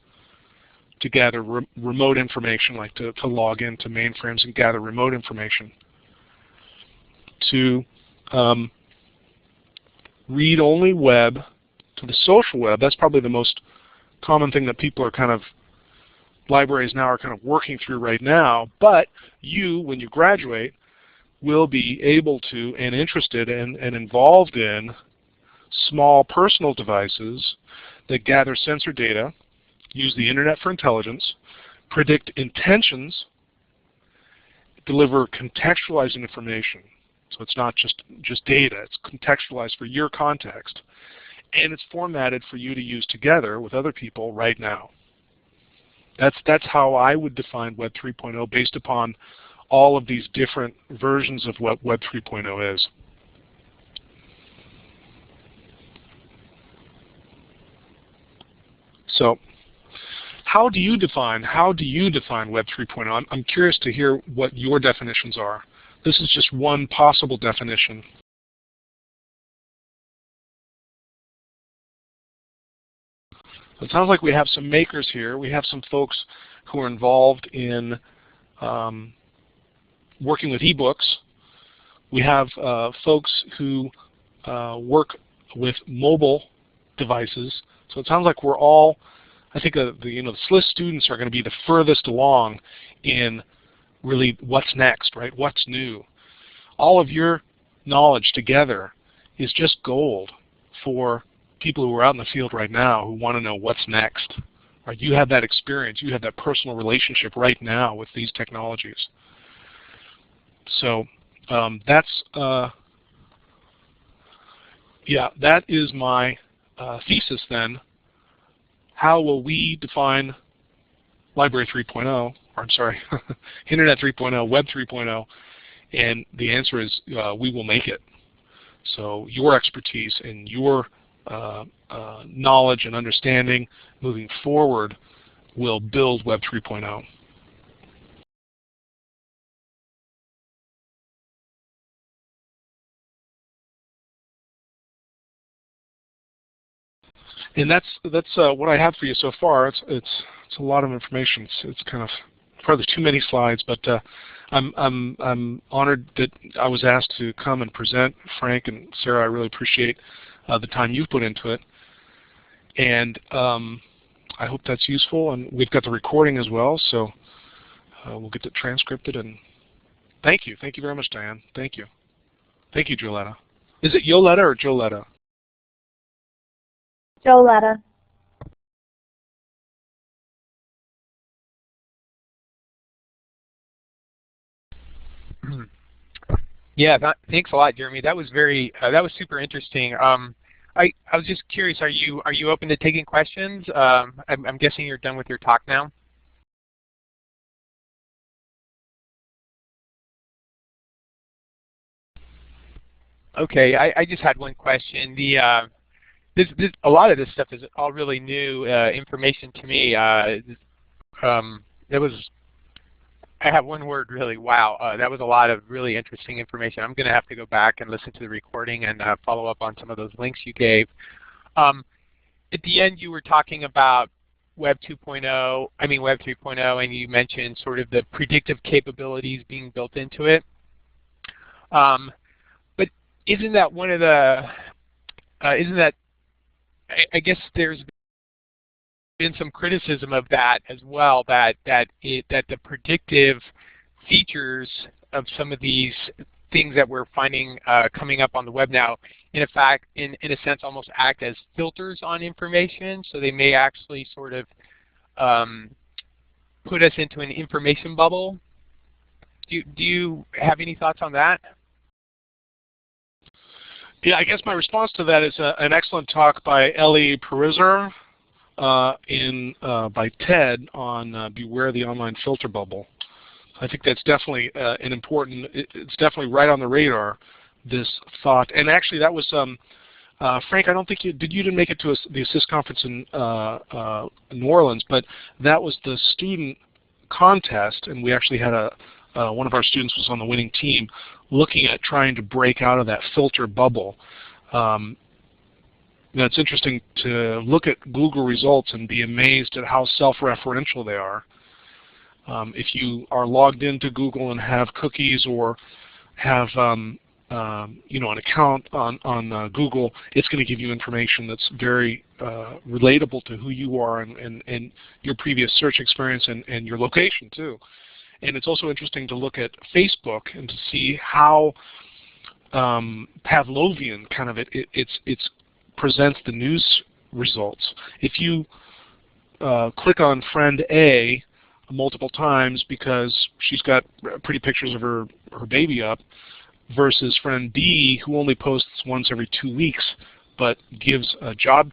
to gather remote information, like to log into mainframes and gather remote information, to read-only web, to the social web. That's probably the most common thing that people are kind of, libraries now are kind of working through right now. But you, when you graduate, will be able to and interested and involved in small personal devices that gather sensor data, use the internet for intelligence, predict intentions, deliver contextualized information. So it's not just data, it's contextualized for your context. And it's formatted for you to use together with other people right now. That's how I would define Web 3.0 based upon all of these different versions of what Web 3.0 is. So How do you define Web 3.0? I'm curious to hear what your definitions are. This is just one possible definition. It sounds like we have some makers here. We have some folks who are involved in working with ebooks. We have folks who work with mobile devices. So it sounds like we're all, I think the SLIS students are going to be the furthest along in really what's next, right? What's new. All of your knowledge together is just gold for people who are out in the field right now who want to know what's next. Right? You have that experience, you have that personal relationship right now with these technologies. So that's yeah, that is my thesis then. How will we define Library 3.0, or I'm sorry, Internet 3.0, Web 3.0? And the answer is we will make it. So your expertise and your knowledge and understanding moving forward will build Web 3.0. And that's what I have for you so far. It's a lot of information. It's kind of probably too many slides, but I'm honored that I was asked to come and present. Frank and Sarah, I really appreciate the time you've put into it, and I hope that's useful. And we've got the recording as well, so we'll get it transcripted. And thank you very much, Diane. Thank you, Joletta. Is it Yoletta or Joletta? Joletta. Yeah, thanks a lot, Jeremy. That was that was super interesting. I was just curious. Are you open to taking questions? I'm guessing you're done with your talk now. Okay, I just had one question. A lot of this stuff is all really new information to me. I have one word really, wow. That was a lot of really interesting information. I'm going to have to go back and listen to the recording and follow up on some of those links you gave. At the end, you were talking about Web 2.0, Web 3.0, and you mentioned sort of the predictive capabilities being built into it. But isn't that one of the, I guess there's been some criticism of that as well, that the predictive features of some of these things that we're finding coming up on the web now, in a sense, almost act as filters on information. So they may actually sort of put us into an information bubble. Do you have any thoughts on that? Yeah, I guess my response to that is an excellent talk by Ellie Pariser by TED on Beware the Online Filter Bubble. I think that's definitely an important, it's definitely right on the radar, this thought. And actually that was, Frank, I don't think you didn't make it to the ASIS conference in New Orleans, but that was the student contest, and we actually had one of our students was on the winning team looking at trying to break out of that filter bubble. It's interesting to look at Google results and be amazed at how self-referential they are. If you are logged into Google and have cookies or have an account on Google, it's going to give you information that's very relatable to who you are and your previous search experience and your location too. And it's also interesting to look at Facebook and to see how Pavlovian kind of it's presents the news results. If you click on friend A multiple times because she's got pretty pictures of her baby up, versus friend B who only posts once every 2 weeks but gives a job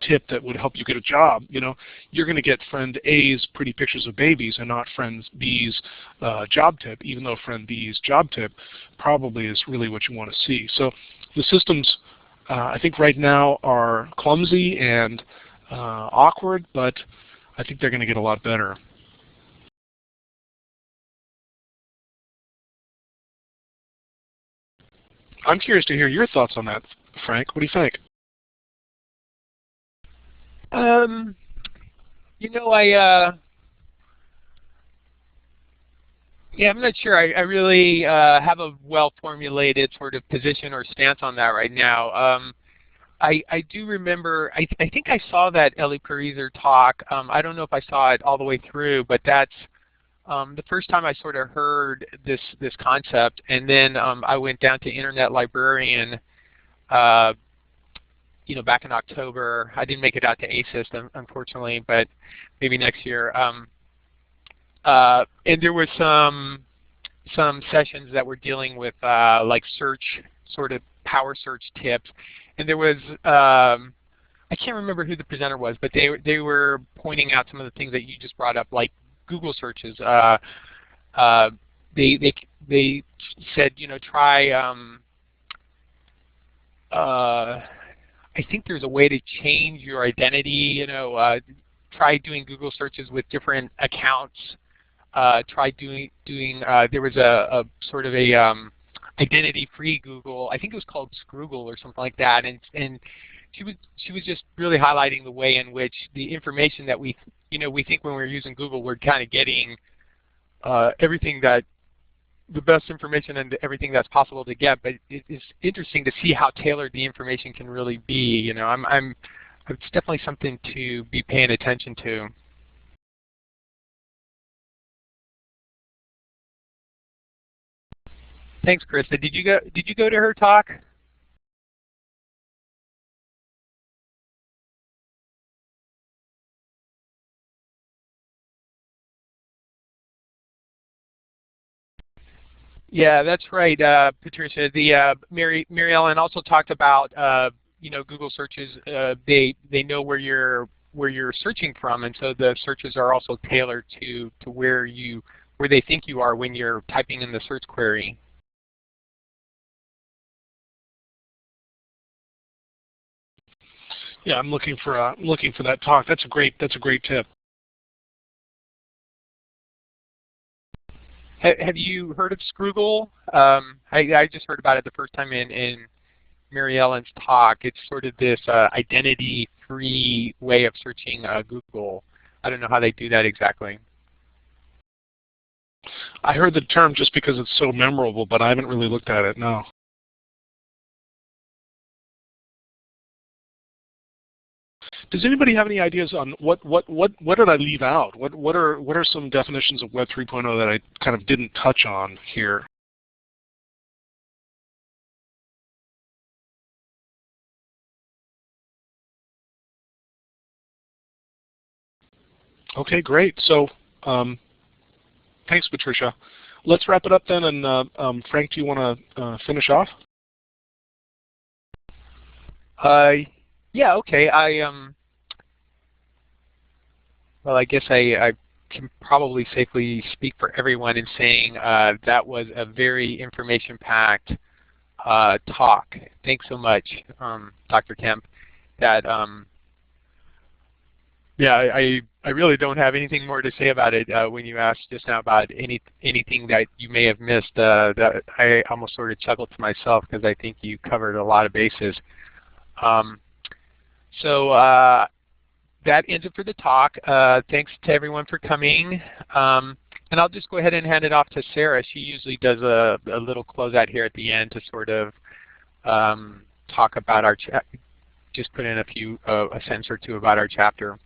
tip that would help you get a job, you're going to get friend A's pretty pictures of babies and not friend B's job tip, even though friend B's job tip probably is really what you want to see. So the systems I think right now are clumsy and awkward, but I think they're going to get a lot better. I'm curious to hear your thoughts on that, Frank. What do you think? You know, yeah, I'm not sure. I really have a well-formulated sort of position or stance on that right now. I do remember, I think I saw that Ellie Pariser talk. I don't know if I saw it all the way through, but that's the first time I sort of heard this concept. And then I went down to Internet Librarian, you know, back in October. I didn't make it out to ASIS, unfortunately, but maybe next year. And there was some sessions that were dealing with like search, sort of power search tips. And there was, I can't remember who the presenter was, but they were pointing out some of the things that you just brought up, like Google searches. They said, you know, try. I think there's a way to change your identity. You know, try doing Google searches with different accounts. Try doing. There was a sort of a identity-free Google. I think it was called Scroogle or something like that. And she was just really highlighting the way in which the information that we think when we're using Google, we're kind of getting everything that the best information and everything that's possible to get. But it's interesting to see how tailored the information can really be. You know, it's definitely something to be paying attention to. Thanks, Krista. Did you go to her talk? Yeah, that's right, Patricia. The Mary Ellen also talked about you know, Google searches. They know where you're searching from, and so the searches are also tailored to where they think you are when you're typing in the search query. Yeah, I'm looking for that talk. That's a great tip. Have you heard of Scroogle? I just heard about it the first time in Mary Ellen's talk. It's sort of this identity-free way of searching Google. I don't know how they do that exactly. I heard the term just because it's so memorable, but I haven't really looked at it, no. Does anybody have any ideas on what did I leave out? What are some definitions of Web 3.0 that I kind of didn't touch on here? Okay, great. So thanks, Patricia. Let's wrap it up then. And Frank, do you want to finish off? Yeah. Okay. Well, I guess I can probably safely speak for everyone in saying that was a very information-packed talk. Thanks so much, Dr. Kemp. That yeah, I really don't have anything more to say about it. When you asked just now about anything that you may have missed, that I almost sort of chuckled to myself because I think you covered a lot of bases. So that ends it for the talk. Thanks to everyone for coming. And I'll just go ahead and hand it off to Sarah. She usually does a little closeout here at the end to sort of talk about our just put in a sentence or two about our chapter.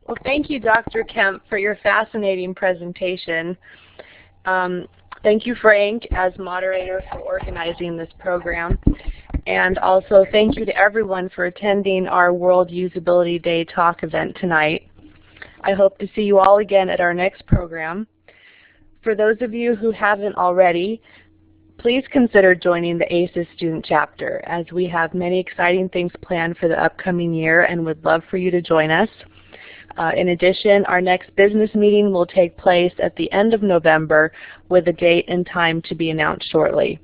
Well, thank you, Dr. Kemp, for your fascinating presentation. Thank you, Frank, as moderator, for organizing this program. And also thank you to everyone for attending our World Usability Day talk event tonight. I hope to see you all again at our next program. For those of you who haven't already, please consider joining the ASIS student chapter, as we have many exciting things planned for the upcoming year and would love for you to join us. In addition, our next business meeting will take place at the end of November with a date and time to be announced shortly.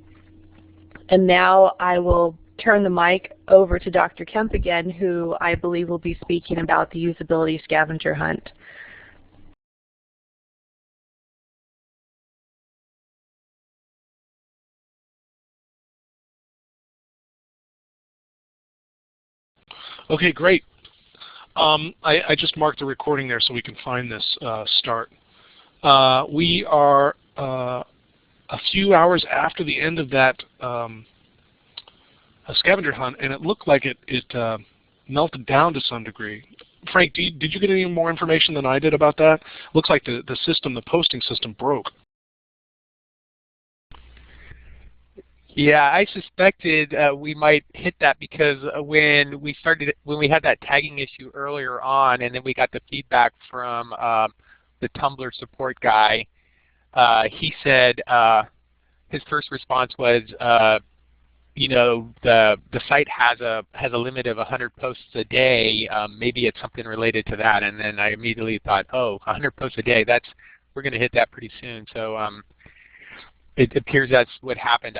And now I will turn the mic over to Dr. Kemp again, who I believe will be speaking about the usability scavenger hunt. Okay, great. I just marked the recording there so we can find this start. We are a few hours after the end of that scavenger hunt, and it looked like it melted down to some degree. Frank, did you get any more information than I did about that? Looks like the posting system broke. Yeah, I suspected we might hit that because when we had that tagging issue earlier on, and then we got the feedback from the Tumblr support guy, he said his first response was, you know, the site has a limit of 100 posts a day. Maybe it's something related to that. And then I immediately thought, oh, 100 posts a day. We're going to hit that pretty soon. So it appears that's what happened.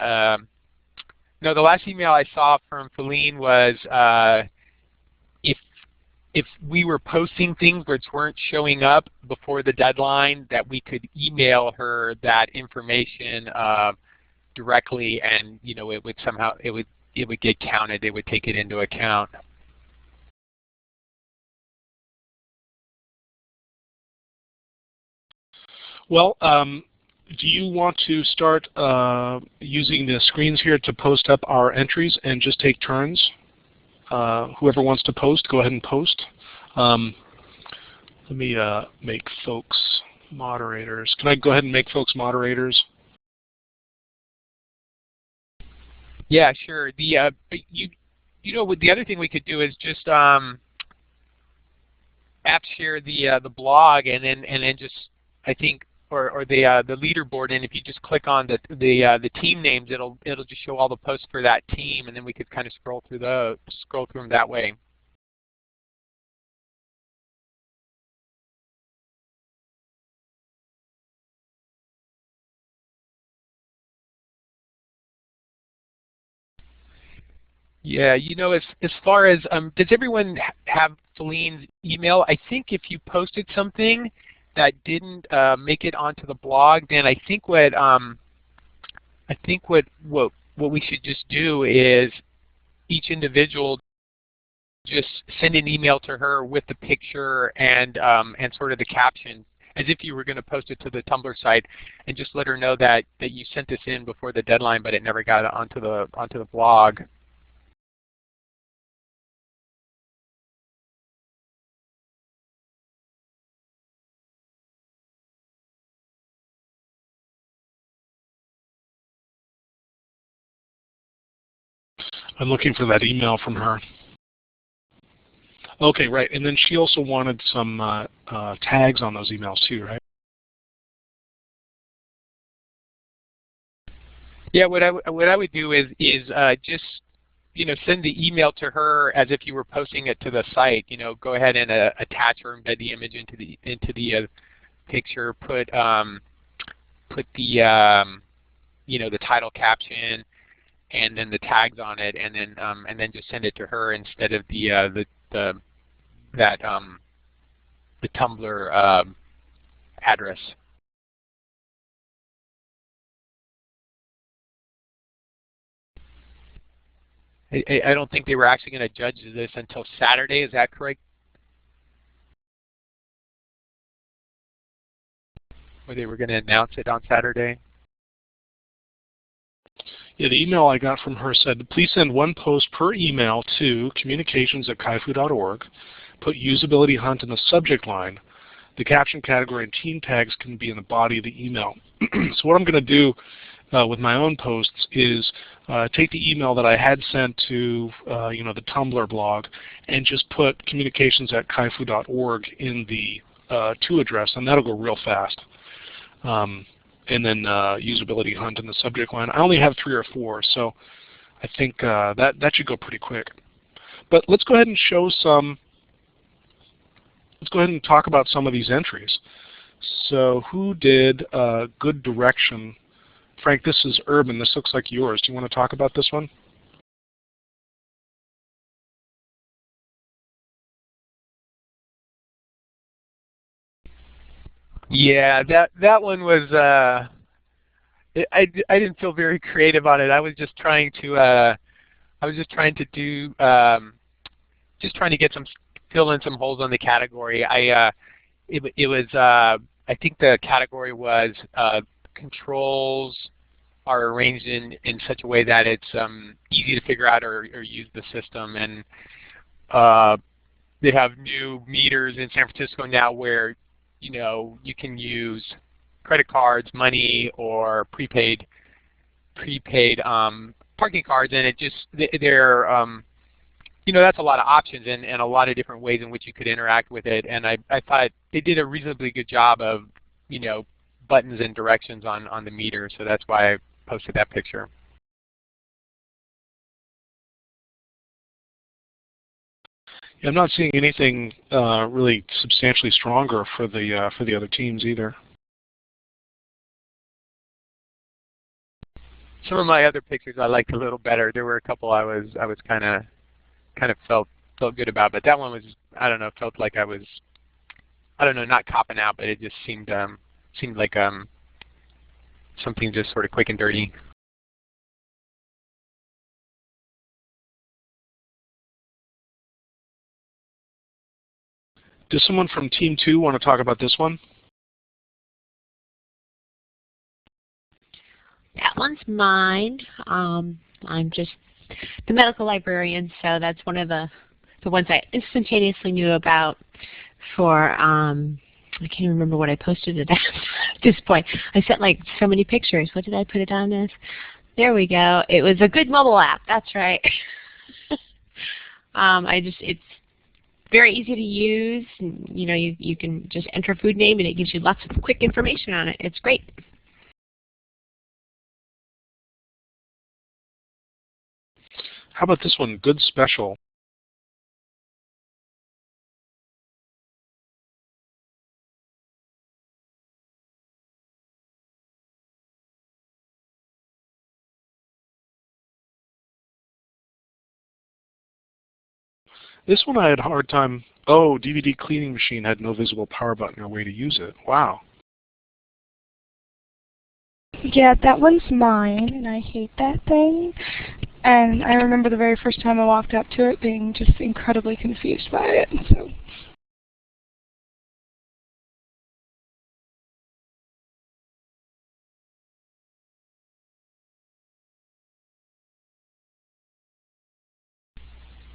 No, the last email I saw from Feline was if we were posting things which weren't showing up before the deadline, that we could email her that information directly, and you know, it would get counted. They would take it into account. Well, do you want to start using the screens here to post up our entries and just take turns? Whoever wants to post, go ahead and post. Let me make folks moderators. Can I go ahead and make folks moderators? Yeah, sure. The you know, the other thing we could do is just app share the blog, and then just, I think, or the leaderboard, and if you just click on the team names, it'll just show all the posts for that team, and then we could kind of scroll through them that way. Yeah, you know, as far as does everyone have Feline's email? I think if you posted something that didn't make it onto the blog, then I think what we should just do is each individual just send an email to her with the picture and sort of the caption, as if you were going to post it to the Tumblr site, and just let her know that you sent this in before the deadline, but it never got onto the blog. I'm looking for that email from her. Okay, right. And then she also wanted some tags on those emails too, right? Yeah, what I would do is just, you know, send the email to her as if you were posting it to the site. You know, go ahead and attach or embed the image into the picture. Put the you know, the title caption, and then the tags on it, and then just send it to her instead of the Tumblr address. I don't think they were actually going to judge this until Saturday. Is that correct? Or they were going to announce it on Saturday? Yeah, the email I got from her said, please send one post per email to communications@kaifu.org. Put usability hunt in the subject line. The caption category and team tags can be in the body of the email. So what I'm going to do with my own posts is take the email that I had sent to you know, the Tumblr blog, and just put communications@kaifu.org in the to address, and that'll go real fast. And then usability hunt in the subject line. I only have 3 or 4, so I think that should go pretty quick. But let's go ahead and show some. Let's go ahead and talk about some of these entries. So who did good direction? Frank, this is urban. This looks like yours. Do you want to talk about this one? Yeah, that one was. I didn't feel very creative on it. I was just trying to. I was just trying to do. Just trying to get some fill in some holes on the category. It was. I think the category was controls are arranged in such a way that it's easy to figure out or use the system. And they have new meters in San Francisco now where you can use credit cards, money, or prepaid parking cards, and it just they're that's a lot of options and a lot of different ways in which you could interact with it. And I thought they did a reasonably good job of buttons and directions on the meter, so that's why I posted that picture. Yeah, I'm not seeing anything really substantially stronger for the other teams either. Some of my other pictures I liked a little better. There were a couple I was kind of felt good about, but that one was, I don't know, felt like I was, I don't know, not copping out, but it just seemed like something just sort of quick and dirty. Does someone from Team 2 want to talk about this one? That one's mine. I'm just the medical librarian, so that's one of the ones I instantaneously knew about for, I can't remember what I posted it at this point. I sent like so many pictures. What did I put it on as? There we go. It was a good mobile app. That's right. It's very easy to use. You can just enter a food name and it gives you lots of quick information on it. It's great. How about this one, Good Special? This one I had a hard time. Oh, DVD cleaning machine had no visible power button or way to use it. Wow. Yeah, that one's mine, and I hate that thing. And I remember the very first time I walked up to it being just incredibly confused by it. So.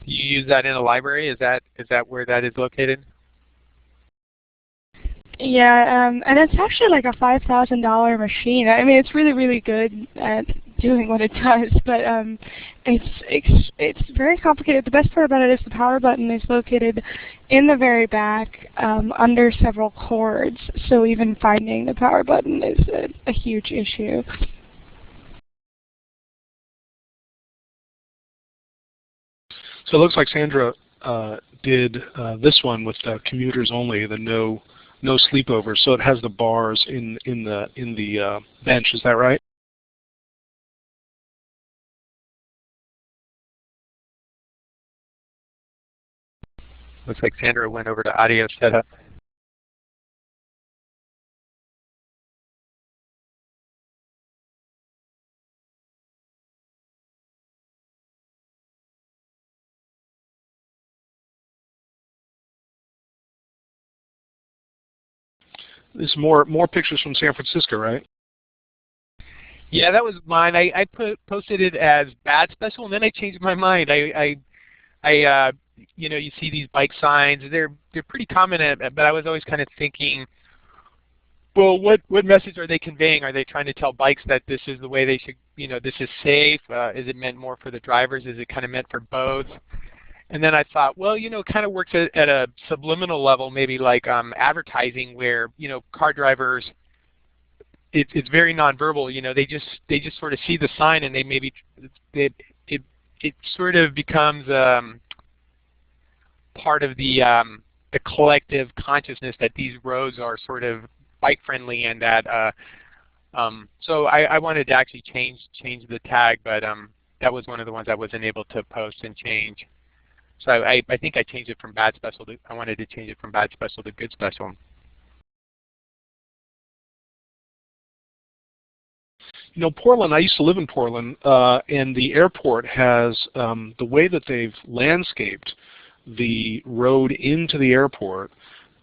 Do you use that in a library? Is that where that is located? Yeah, and it's actually like a $5,000 machine. I mean, it's really, really good at doing what it does, but it's very complicated. The best part about it is the power button is located in the very back under several cords, so even finding the power button is a huge issue. So it looks like Sandra did this one with commuters only, the no sleepovers. So it has the bars in the bench. Is that right? Looks like Sandra went over to audio setup. There's more pictures from San Francisco, right? Yeah, that was mine. I posted it as bad special, and then I changed my mind. You see these bike signs. They're pretty common, but I was always kind of thinking, well, what message are they conveying? Are they trying to tell bikes that this is the way they should, this is safe? Is it meant more for the drivers? Is it kind of meant for both? And then I thought, well, it kind of works at a subliminal level, maybe like advertising, where car drivers, it's very nonverbal. They just sort of see the sign, and they maybe it sort of becomes part of the collective consciousness that these roads are sort of bike friendly, and that so I wanted to actually change the tag, but that was one of the ones I wasn't able to post and change. So I think I changed it from bad special to, I wanted to change it from bad special to good special. You know, Portland, I used to live in Portland, and the airport has, the way that they've landscaped the road into the airport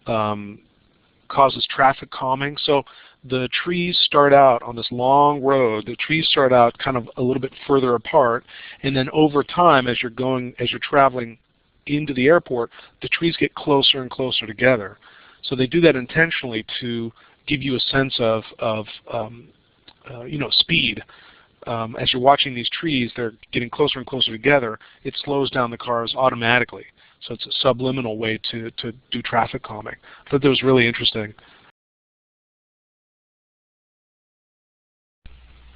causes traffic calming. So the trees start out on this long road, the trees start out kind of a little bit further apart, and then over time as you're traveling into the airport, the trees get closer and closer together. So they do that intentionally to give you a sense of you know, speed. As you're watching these trees, they're getting closer and closer together. It slows down the cars automatically. So it's a subliminal way to do traffic calming. I thought that was really interesting.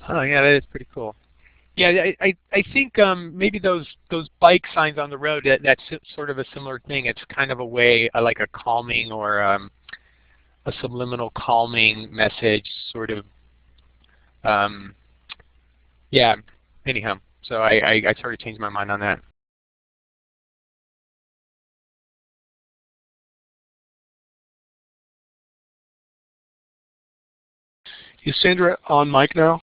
Oh yeah, that is pretty cool. Yeah, I think maybe those bike signs on the road, that's sort of a similar thing. It's kind of a way, like a calming or a subliminal calming message, sort of. Yeah. Anyhow, so I sort of changed my mind on that. Is Sandra on mic now?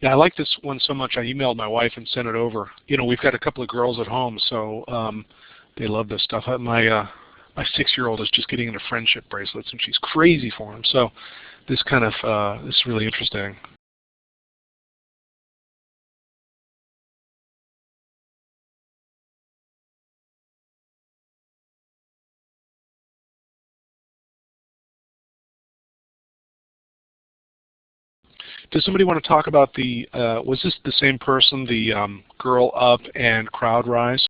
Yeah, I like this one so much I emailed my wife and sent it over. You know, we've got a couple of girls at home, so they love this stuff. My 6-year-old is just getting into friendship bracelets, and she's crazy for them. So this kind of this is really interesting. Does somebody want to talk about the, was this the same person, the girl up and crowd rise?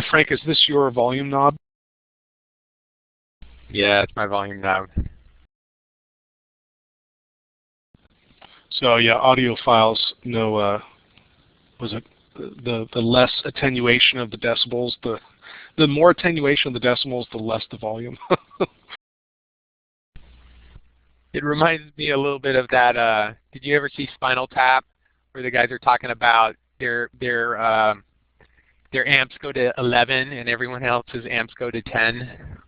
Frank, is this your volume knob? Yeah, it's my volume knob. So yeah, audio files know, was it the less attenuation of the decibels, the more attenuation of the decibels, the less the volume. It reminds me a little bit of that. Did you ever see Spinal Tap, where the guys are talking about their amps go to 11 and everyone else's amps go to 10?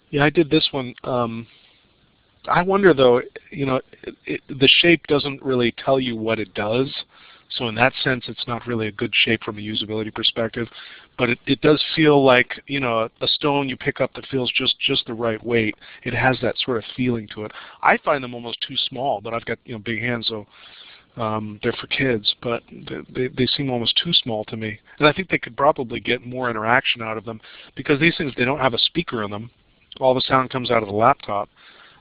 Yeah, I did this one. I wonder though, you know, the shape doesn't really tell you what it does. So in that sense, it's not really a good shape from a usability perspective. But it does feel like, you know, a stone you pick up that feels just the right weight. It has that sort of feeling to it. I find them almost too small, but I've got, you know, big hands, so they're for kids. But they seem almost too small to me. And I think they could probably get more interaction out of them because these things, they don't have a speaker in them. All the sound comes out of the laptop.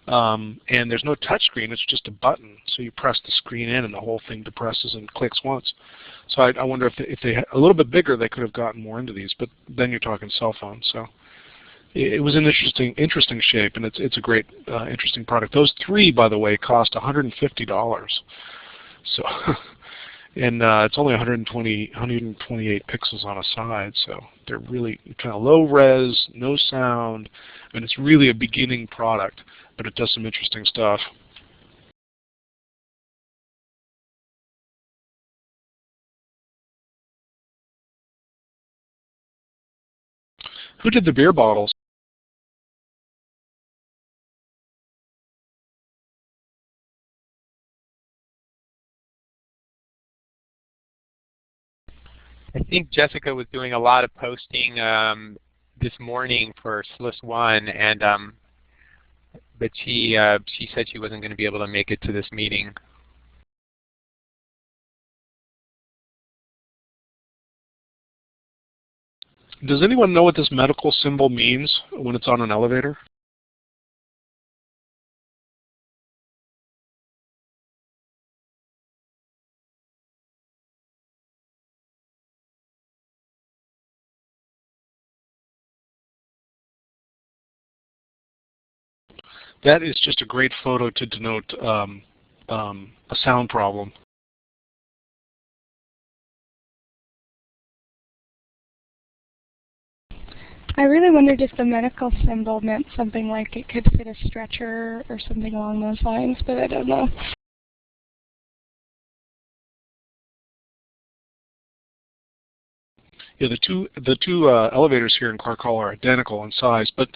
And there's no touch screen, it's just a button. So you press the screen in and the whole thing depresses and clicks once. So I wonder if they had a little bit bigger, they could have gotten more into these, but then you're talking cell phones. So it was an interesting shape, and it's a great, interesting product. Those three, by the way, cost $150. So, and it's only 128 pixels on a side, so they're really kind of low res, no sound, and it's really a beginning product, but it does some interesting stuff. Who did the beer bottles? I think Jessica was doing a lot of posting this morning for SLOODLE, and but she said she wasn't going to be able to make it to this meeting. Does anyone know what this medical symbol means when it's on an elevator? That is just a great photo to denote a sound problem. I really wondered if the medical symbol meant something like it could fit a stretcher or something along those lines, but I don't know. Yeah, the two elevators here in Clark Hall are identical in size, but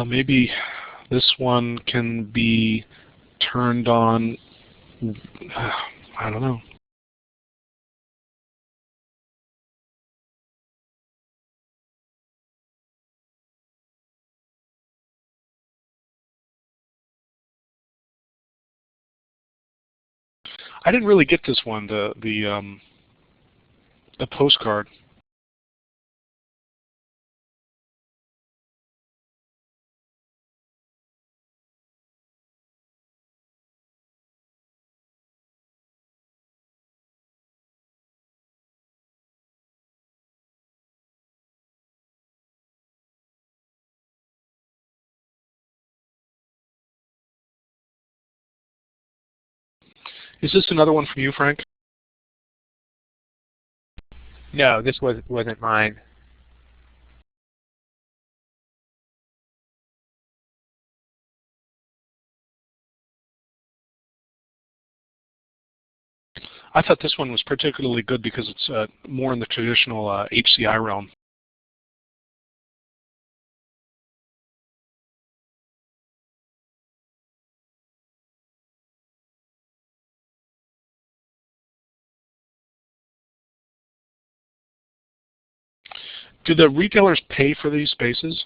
maybe this one can be turned on. I don't know. I didn't really get this one, the postcard. Is this another one from you, Frank? No, this wasn't mine. I thought this one was particularly good because it's more in the traditional HCI realm. Do the retailers pay for these spaces?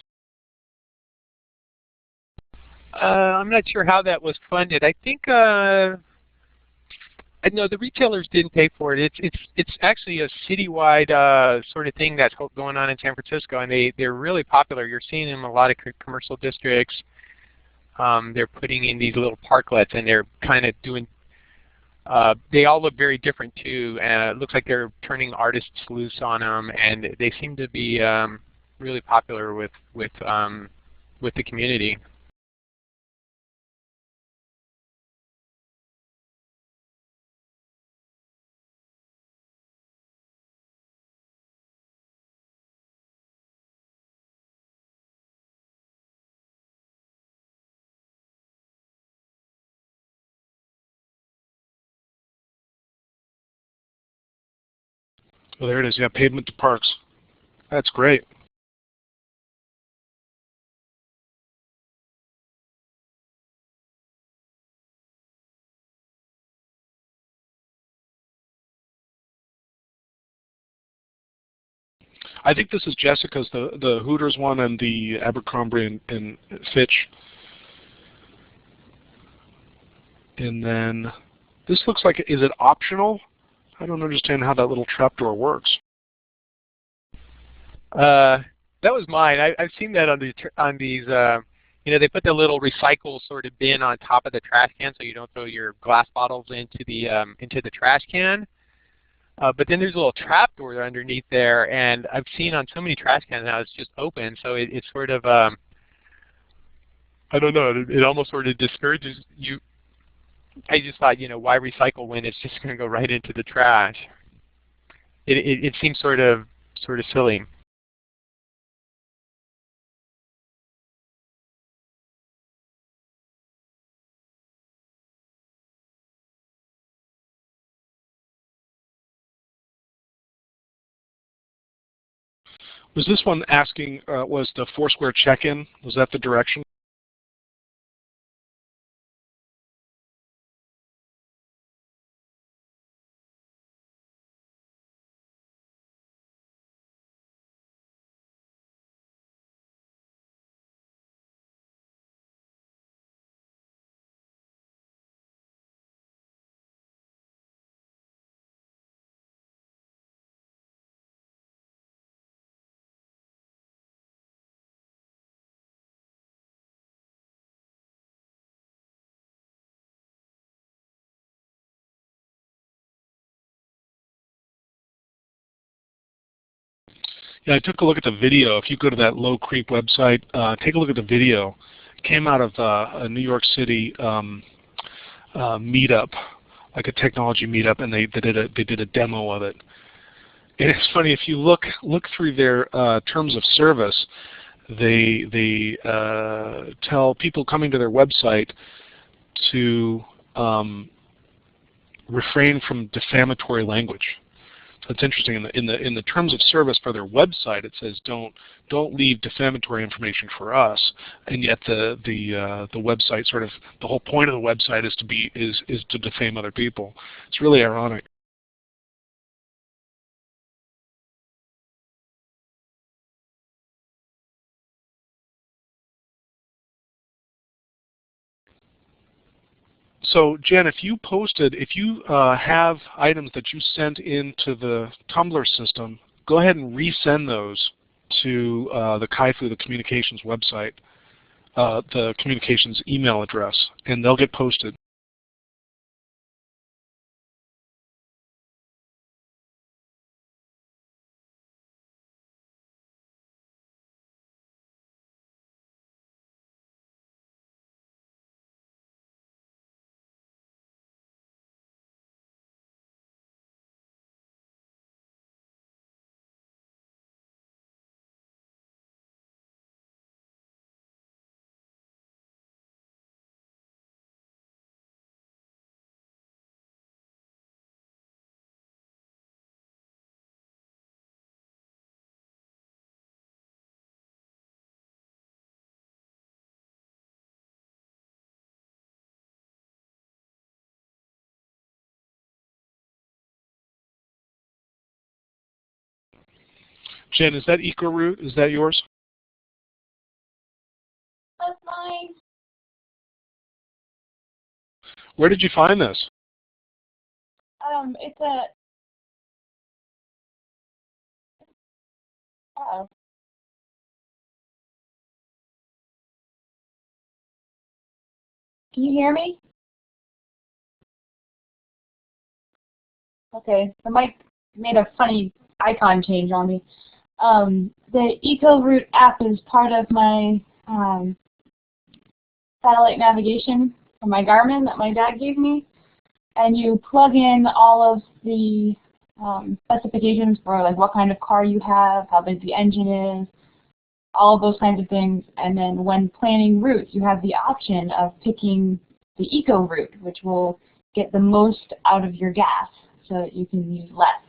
I'm not sure how that was funded. I think no, the retailers didn't pay for it. It's actually a citywide sort of thing that's going on in San Francisco, and they're really popular. You're seeing them in a lot of commercial districts. They're putting in these little parklets, and they're kind of doing. They all look very different too, and it looks like they're turning artists loose on them, and they seem to be really popular with the community. Oh, there it is. Yeah, pavement to parks. That's great. I think this is Jessica's, the Hooters one and the Abercrombie and Fitch. And then this looks like, is it optional? I don't understand how that little trapdoor works. That was mine. I've seen that on these. You know, they put the little recycle sort of bin on top of the trash can, so you don't throw your glass bottles into the trash can. But then there's a little trap door underneath there, and I've seen on so many trash cans now it's just open, so it's sort of I don't know. It almost sort of discourages you. I just thought, you know, why recycle when it's just going to go right into the trash? It seems sort of silly. Was this one asking, was the Foursquare check-in, was that the direction? Yeah, I took a look at the video. If you go to that Low Creek website, take a look at the video. It came out of a New York City meetup, like a technology meetup, and they did a demo of it. And it's funny, if you look through their terms of service, they tell people coming to their website to refrain from defamatory language. So it's interesting. In the terms of service for their website, it says don't leave defamatory information for us, and yet the website sort of, the whole point of the website is to defame other people. It's really ironic. So Jen, if you have items that you sent into the Tumblr system, go ahead and resend those to the Kaifu, the communications website, the communications email address, and they'll get posted. Jen, is that EcoRoot? Is that yours? That's mine. Where did you find this? It's a. Oh. Can you hear me? Okay, the mic made a funny icon change on me. The EcoRoot app is part of my satellite navigation for my Garmin that my dad gave me, and you plug in all of the specifications for like what kind of car you have, how big the engine is, all of those kinds of things, and then when planning routes, you have the option of picking the eco route, which will get the most out of your gas so that you can use less.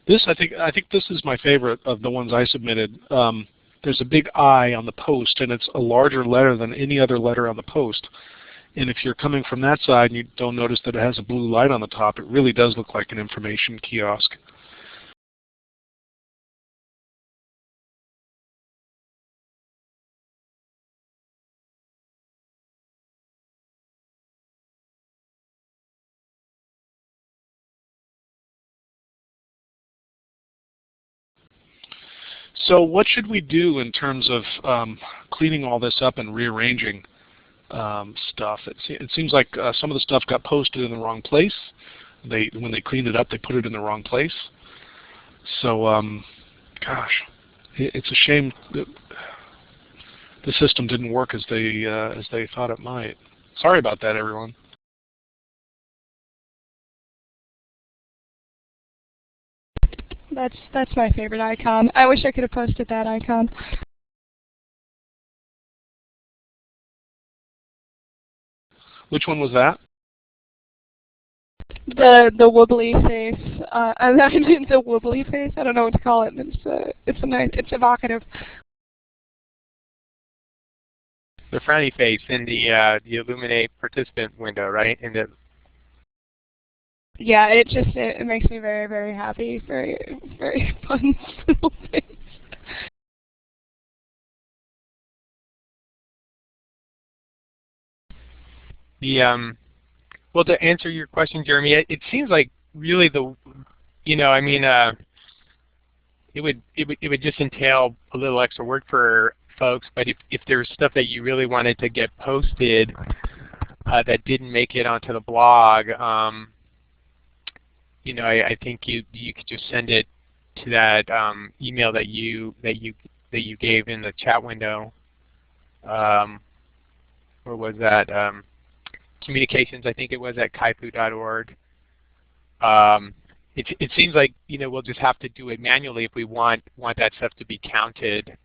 This, I think this is my favorite of the ones I submitted. There's a big I on the post, and it's a larger letter than any other letter on the post. And if you're coming from that side and you don't notice that it has a blue light on the top, it really does look like an information kiosk. So what should we do in terms of cleaning all this up and rearranging stuff? It seems like some of the stuff got posted in the wrong place. When they cleaned it up, they put it in the wrong place. So, gosh, it's a shame that the system didn't work as they thought it might. Sorry about that, everyone. That's my favorite icon. I wish I could have posted that icon. Which one was that? The wobbly face. I mean, the wobbly face. I don't know what to call it. It's evocative. The frowny face in the Illuminate participant window, right? In the Yeah, it makes me very, very happy. Very, very fun little face. well, to answer your question, Jeremy, it seems like really I mean, it would just entail a little extra work for folks. But if there's stuff that you really wanted to get posted that didn't make it onto the blog, I think you could just send it to that email that you gave in the chat window. Or was that communications? I think it was at kaipu.org. It seems like we'll just have to do it manually if we want that stuff to be counted.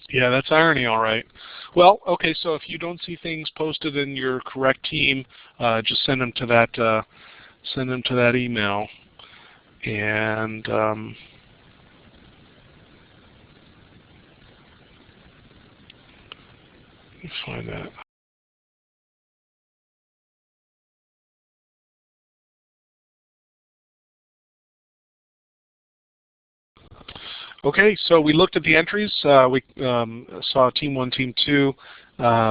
Yeah, that's irony, all right. Well, okay, so if you don't see things posted in your correct team, just send them to that email, and let me find that. Okay, so we looked at the entries. We saw Team 1, Team 2.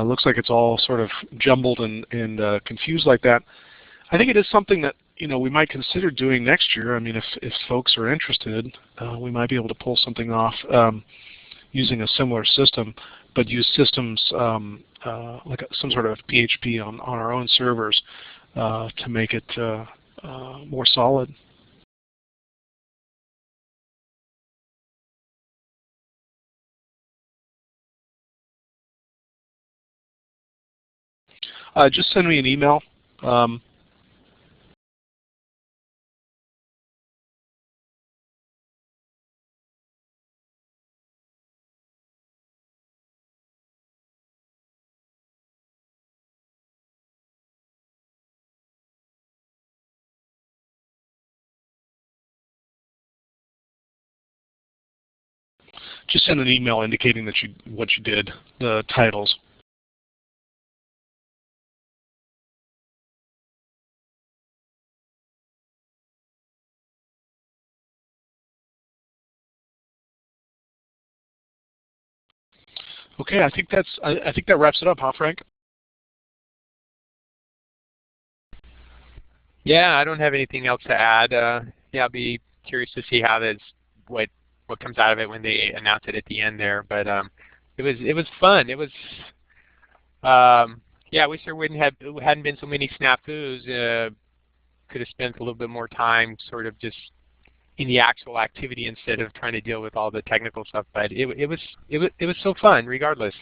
Looks like it's all sort of jumbled and confused like that. I think it is something that we might consider doing next year. I mean, if folks are interested, we might be able to pull something off using a similar system, but use systems like some sort of PHP on our own servers to make it more solid. Just send me an email. Just send an email indicating that what you did, the titles. Okay, I think that wraps it up, huh, Frank? Yeah, I don't have anything else to add. Yeah, I'll be curious to see how what comes out of it when they announce it at the end there. But it was fun. It was yeah. I wish there hadn't been so many snafus. Could have spent a little bit more time sort of just in the actual activity instead of trying to deal with all the technical stuff. But it was so fun regardless.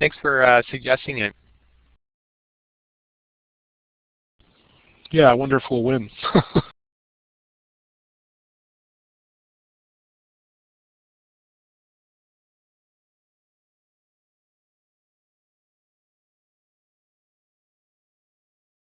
Thanks for suggesting it. Yeah, I wonder if we'll win.